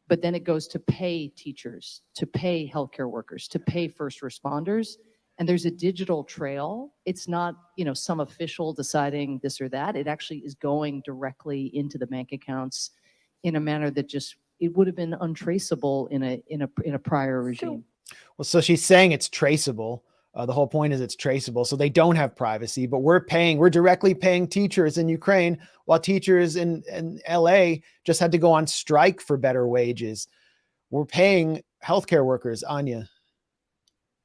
but then it goes to pay teachers, to pay healthcare workers, to pay first responders. And there's a digital trail. It's not, some official deciding this or that. It actually is going directly into the bank accounts in a manner that it would have been untraceable in a prior regime. Well, so she's saying it's traceable. The whole point is it's traceable. So they don't have privacy, but we're directly paying teachers in Ukraine while teachers in LA just had to go on strike for better wages. We're paying healthcare workers, Anya.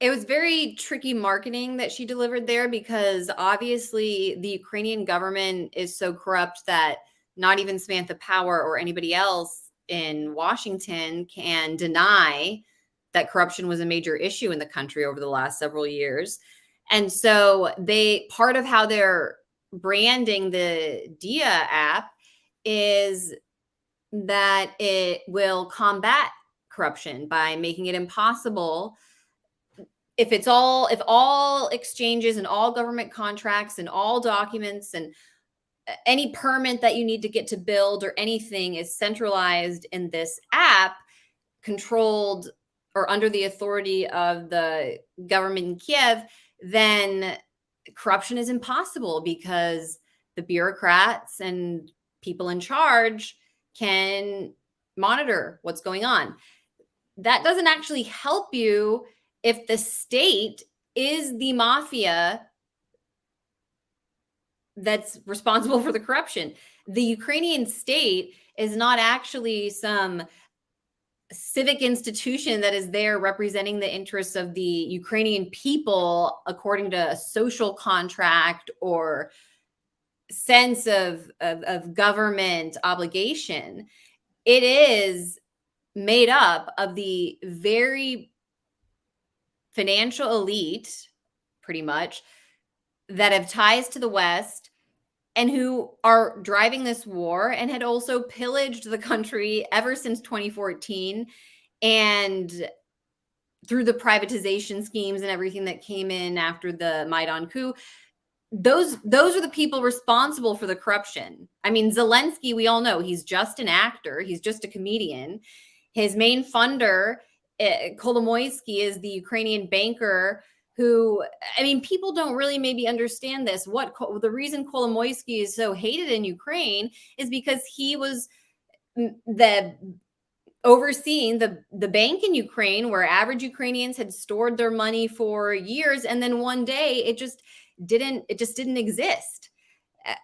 It was very tricky marketing that she delivered there because obviously the Ukrainian government is so corrupt that not even Samantha Power or anybody else in Washington can deny that corruption was a major issue in the country over the last several years. And so part of how they're branding the DIA app is that it will combat corruption by making it impossible. If all exchanges and all government contracts and all documents and any permit that you need to get to build or anything is centralized in this app, controlled or under the authority of the government in Kiev, then corruption is impossible because the bureaucrats and people in charge can monitor what's going on. That doesn't actually help you if the state is the mafia that's responsible for the corruption. The Ukrainian state is not actually some civic institution that is there representing the interests of the Ukrainian people according to a social contract or sense of government obligation. It is made up of the very financial elite, pretty much, that have ties to the West and who are driving this war and had also pillaged the country ever since 2014. And through the privatization schemes and everything that came in after the Maidan coup, those are the people responsible for the corruption. I mean, Zelensky, we all know he's just an actor. He's just a comedian. His main funder, Kolomoisky, is the Ukrainian banker who, I mean, people don't really maybe understand this. The reason Kolomoisky is so hated in Ukraine is because he was overseeing the bank in Ukraine where average Ukrainians had stored their money for years. And then one day it just didn't exist.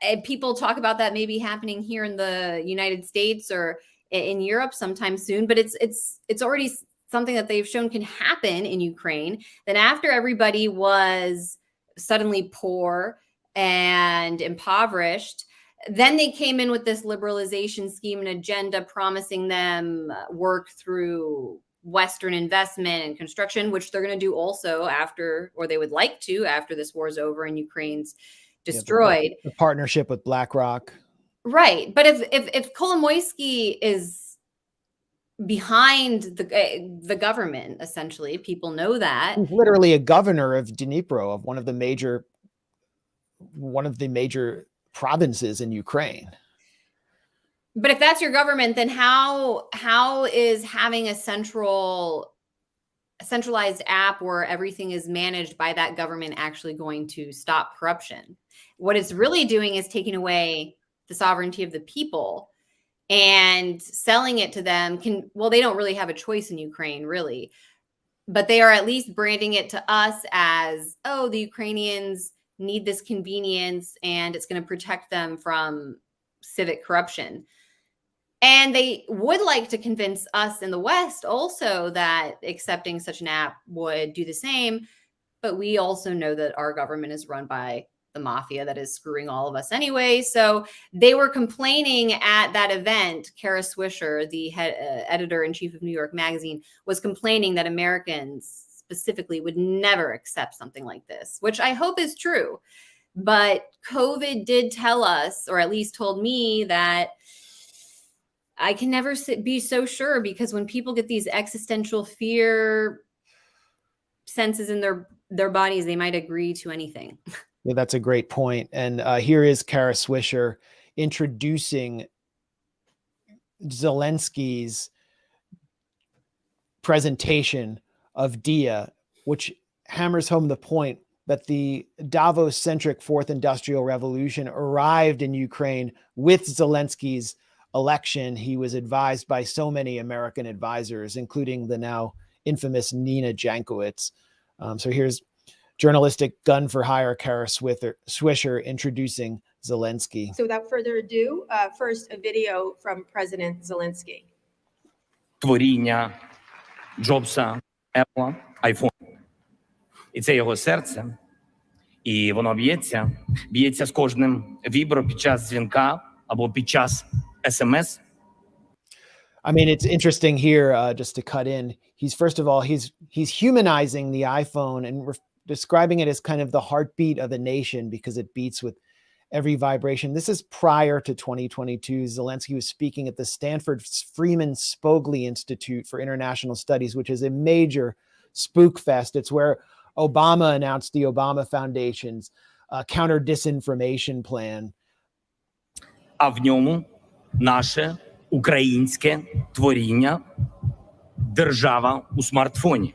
And people talk about that maybe happening here in the United States or in Europe sometime soon, but it's already something that they've shown can happen in Ukraine. Then after everybody was suddenly poor and impoverished, then they came in with this liberalization scheme and agenda promising them work through Western investment and construction, which they're going to do also after, or they would like to, after this war is over and Ukraine's destroyed. The partnership with BlackRock. Right. But if Kolomoisky is behind the government, essentially, people know that. He's literally a governor of Dnipro, of one of the major provinces in Ukraine. But if that's your government, then how is having a centralized app where everything is managed by that government actually going to stop corruption? What it's really doing is taking away the sovereignty of the people and selling it to them. They don't really have a choice in Ukraine, really, but they are at least branding it to us as, oh, the Ukrainians need this convenience and it's going to protect them from civic corruption. And they would like to convince us in the West also that accepting such an app would do the same. But we also know that our government is run by the mafia that is screwing all of us anyway. So they were complaining at that event. Kara Swisher, the editor-in-chief of New York Magazine, was complaining that Americans specifically would never accept something like this, which I hope is true. But COVID did tell us, or at least told me, that I can never be so sure, because when people get these existential fear senses in their bodies, they might agree to anything. Yeah, that's a great point. And here is Kara Swisher introducing Zelensky's presentation of DIA, which hammers home the point that the Davos-centric Fourth Industrial Revolution arrived in Ukraine with Zelensky's election. He was advised by so many American advisors, including the now infamous Nina Jankowicz. So here's journalistic gun for hire Kara Swisher introducing Zelensky. So without further ado, first a video from President Zelensky. Творіння Джобса, Apple, iPhone. І це його серце. І воно б'ється з кожним вібро під час дзвінка або під час SMS. I mean, it's interesting here, just to cut in. He's, first of all, he's humanizing the iPhone and describing it as kind of the heartbeat of the nation because it beats with every vibration. This is prior to 2022. Zelensky was speaking at the Stanford Freeman Spogli Institute for International Studies, which is a major spook fest. It's where Obama announced the Obama Foundation's counter disinformation plan. А в ньому наше українське творіння держава у смартфоні.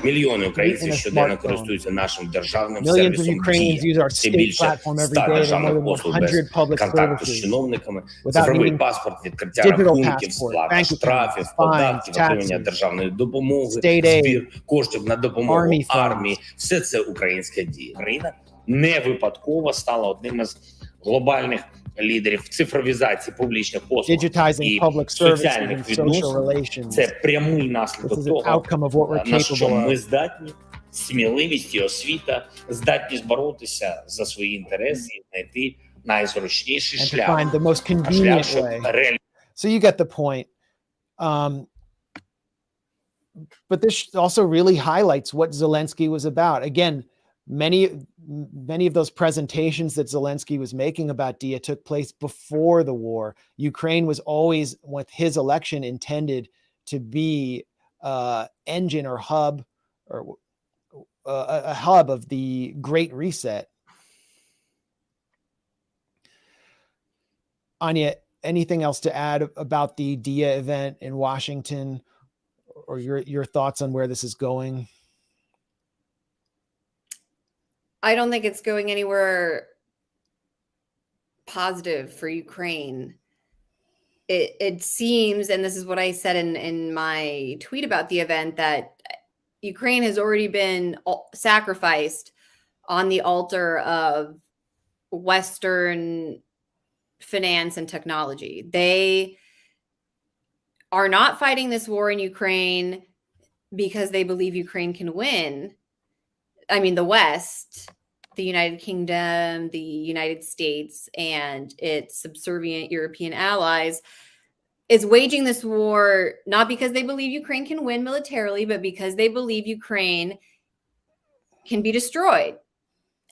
Мільйони українців In a щоденно smartphone. користуються нашим державним Millions of сервісом Ukrainians «Дія». use our Це state більше platform every 100 day. There are more державних than послуг без 100 public контакту з services чиновниками, without цифровий needing паспорт, відкриття digital рахунків, passport, сплата bank штрафів, accounts, податків, fines, отримання taxes, державної допомоги, state aid, збір коштів на допомогу army funds. армії. Все це українська дія. Україна не випадково стала одним із глобальних лідерів в цифровізації публічних послуг digitizing і public services соціальних and social відносин. relations. Це прямий This наслідок is an того, outcome of what we're на що capable ми of. здатні. Сміливість і освіта, здатність боротися за свої інтереси і знайти найзручніший And to шлях. find the most Шлях, convenient щоб way. So you get the point. But this also really highlights what Zelensky was about. Again, many of those presentations that Zelensky was making about DIA took place before the war. Ukraine was always, with his election, intended to be engine or hub or a hub of the Great Reset. Anya, anything else to add about the DIA event in Washington, or your thoughts on where this is going? I don't think it's going anywhere positive for Ukraine. It seems, and this is what I said in my tweet about the event, that Ukraine has already been sacrificed on the altar of Western finance and technology. They are not fighting this war in Ukraine because they believe Ukraine can win. I mean, the West, the United Kingdom, the United States, and its subservient European allies is waging this war not because they believe Ukraine can win militarily, but because they believe Ukraine can be destroyed,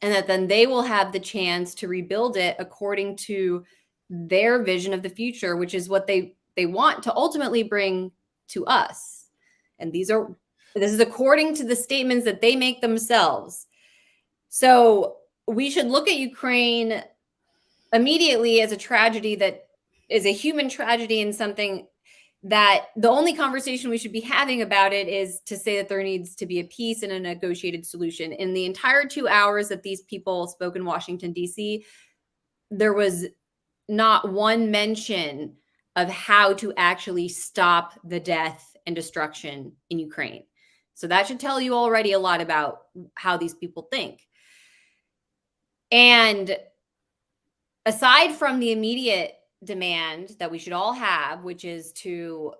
and that then they will have the chance to rebuild it according to their vision of the future, which is what they want to ultimately bring to us. And this is according to the statements that they make themselves. So we should look at Ukraine immediately as a tragedy that is a human tragedy, and something that the only conversation we should be having about it is to say that there needs to be a peace and a negotiated solution. In the entire 2 hours that these people spoke in Washington, D.C., there was not one mention of how to actually stop the death and destruction in Ukraine. So that should tell you already a lot about how these people think. And aside from the immediate demand that we should all have, which is to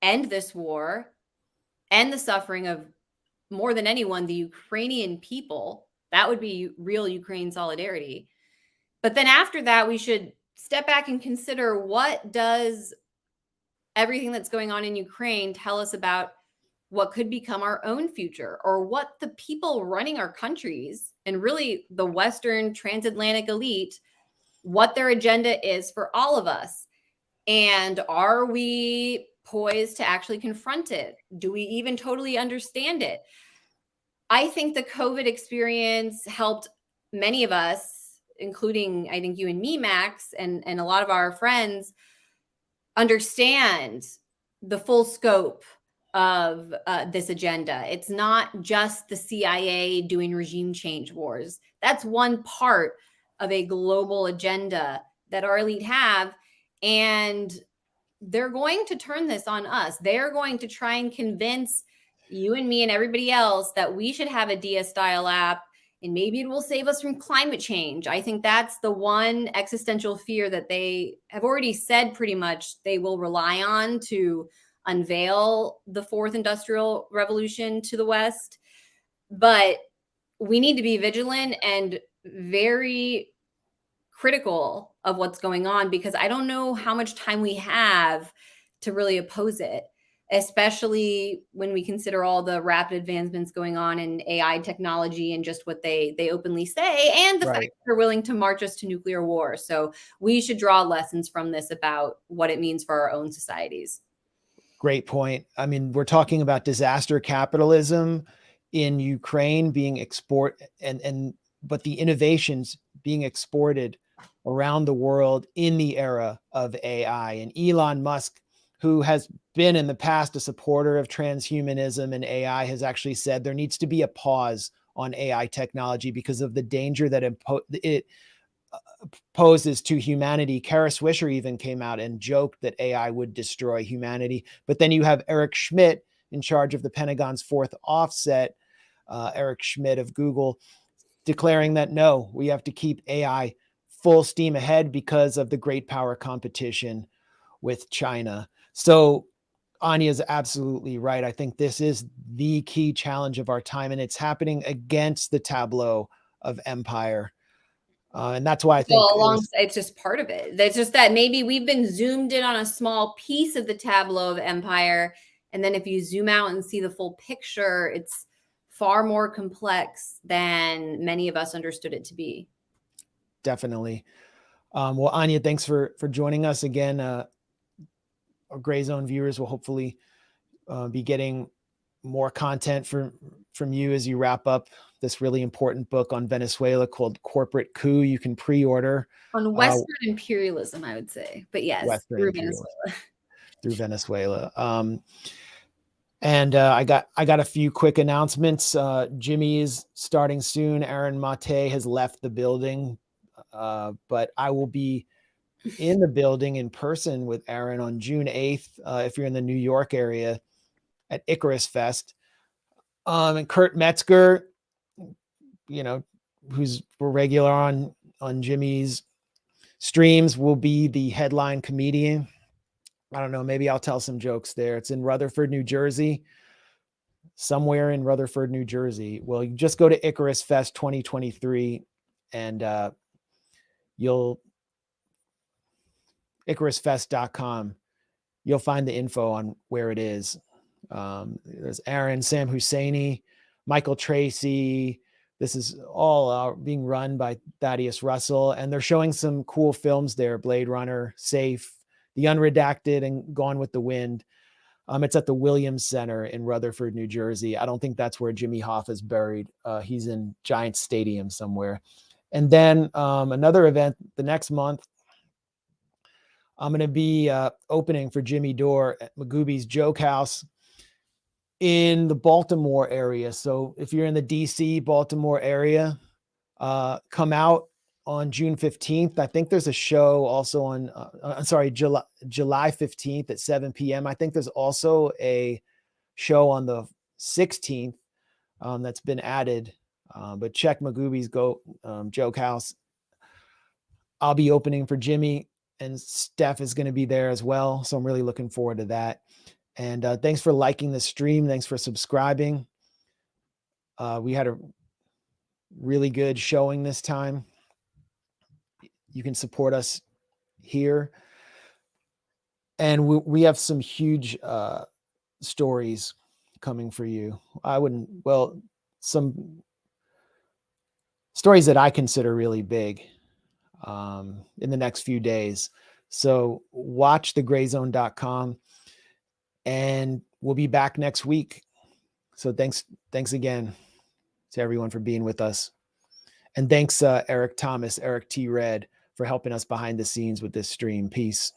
end this war, end the suffering of, more than anyone, the Ukrainian people, that would be real Ukraine solidarity. But then after that, we should step back and consider, what does everything that's going on in Ukraine tell us about what could become our own future, or what the people running our countries, and really the Western transatlantic elite, what their agenda is for all of us? And are we poised to actually confront it? Do we even totally understand it? I think the COVID experience helped many of us, including, I think, you and me, Max, and a lot of our friends, understand the full scope of this agenda. It's not just the CIA doing regime change wars. That's one part of a global agenda that our elite have, and they're going to turn this on us. They're going to try and convince you and me and everybody else that we should have a DIA style app, and maybe it will save us from climate change. I think that's the one existential fear that they have already said pretty much they will rely on to unveil the fourth industrial revolution to the West. But we need to be vigilant and very critical of what's going on, because I don't know how much time we have to really oppose it, especially when we consider all the rapid advancements going on in AI technology and just what they openly say, and the fact that they're willing to march us to nuclear war. So we should draw lessons from this about what it means for our own societies. Great point. I mean, we're talking about disaster capitalism in Ukraine being but the innovations being exported around the world in the era of AI. And Elon Musk who has been in the past a supporter of transhumanism and AI, has actually said there needs to be a pause on AI technology because of the danger that it poses to humanity. Kara Swisher even came out and joked that AI would destroy humanity. But then you have Eric Schmidt in charge of the Pentagon's fourth offset, Eric Schmidt of Google, declaring that no, we have to keep AI full steam ahead because of the great power competition with China. So Anya is absolutely right. I think this is the key challenge of our time, and it's happening against the tableau of empire. And that's why I think it's just part of it. It's just that maybe we've been zoomed in on a small piece of the tableau of empire. And then if you zoom out and see the full picture, it's far more complex than many of us understood it to be. Definitely. Well, Anya, thanks for joining us again. Our Grayzone viewers will hopefully be getting more content from you as you wrap up this really important book on Venezuela called Corporate Coup. You can pre-order on Western imperialism, I would say, but yes, through Venezuela. Through Venezuela. And I got a few quick announcements. Jimmy is starting soon. Aaron Mate has left the building, but I will be in the building in person with Aaron on June 8th. If you're in the New York area at Icarus Fest. And Kurt Metzger, who's regular on Jimmy's streams, will be the headline comedian. I don't know, maybe I'll tell some jokes there. It's in Rutherford, New Jersey, somewhere in Rutherford, New Jersey. Well, you just go to Icarus Fest 2023 and IcarusFest.com. You'll find the info on where it is. There's Aaron, Sam Husseini, Michael Tracy. This is all being run by Thaddeus Russell, and they're showing some cool films there: Blade Runner, Safe, The Unredacted, and Gone with the Wind. It's at the Williams Center in Rutherford, New Jersey. I don't think that's where Jimmy Hoffa is buried. He's in Giant Stadium somewhere. And then another event the next month, I'm going to be opening for Jimmy Dore at Magooby's Joke House in the Baltimore area. So if you're in the DC, Baltimore area, come out on June 15th. I think there's a show also on, July 15th at 7 p.m. I think there's also a show on the 16th that's been added. But check Magooby's Joke House. I'll be opening for Jimmy, and Steph is going to be there as well. So I'm really looking forward to that. And thanks for liking the stream. Thanks for subscribing. We had a really good showing this time. You can support us here. And we have some huge stories coming for you. Some stories that I consider really big in the next few days. So watch thegrayzone.com, and we'll be back next week. So thanks again to everyone for being with us. And thanks, Eric Thomas, Eric T. Red, for helping us behind the scenes with this stream. Peace.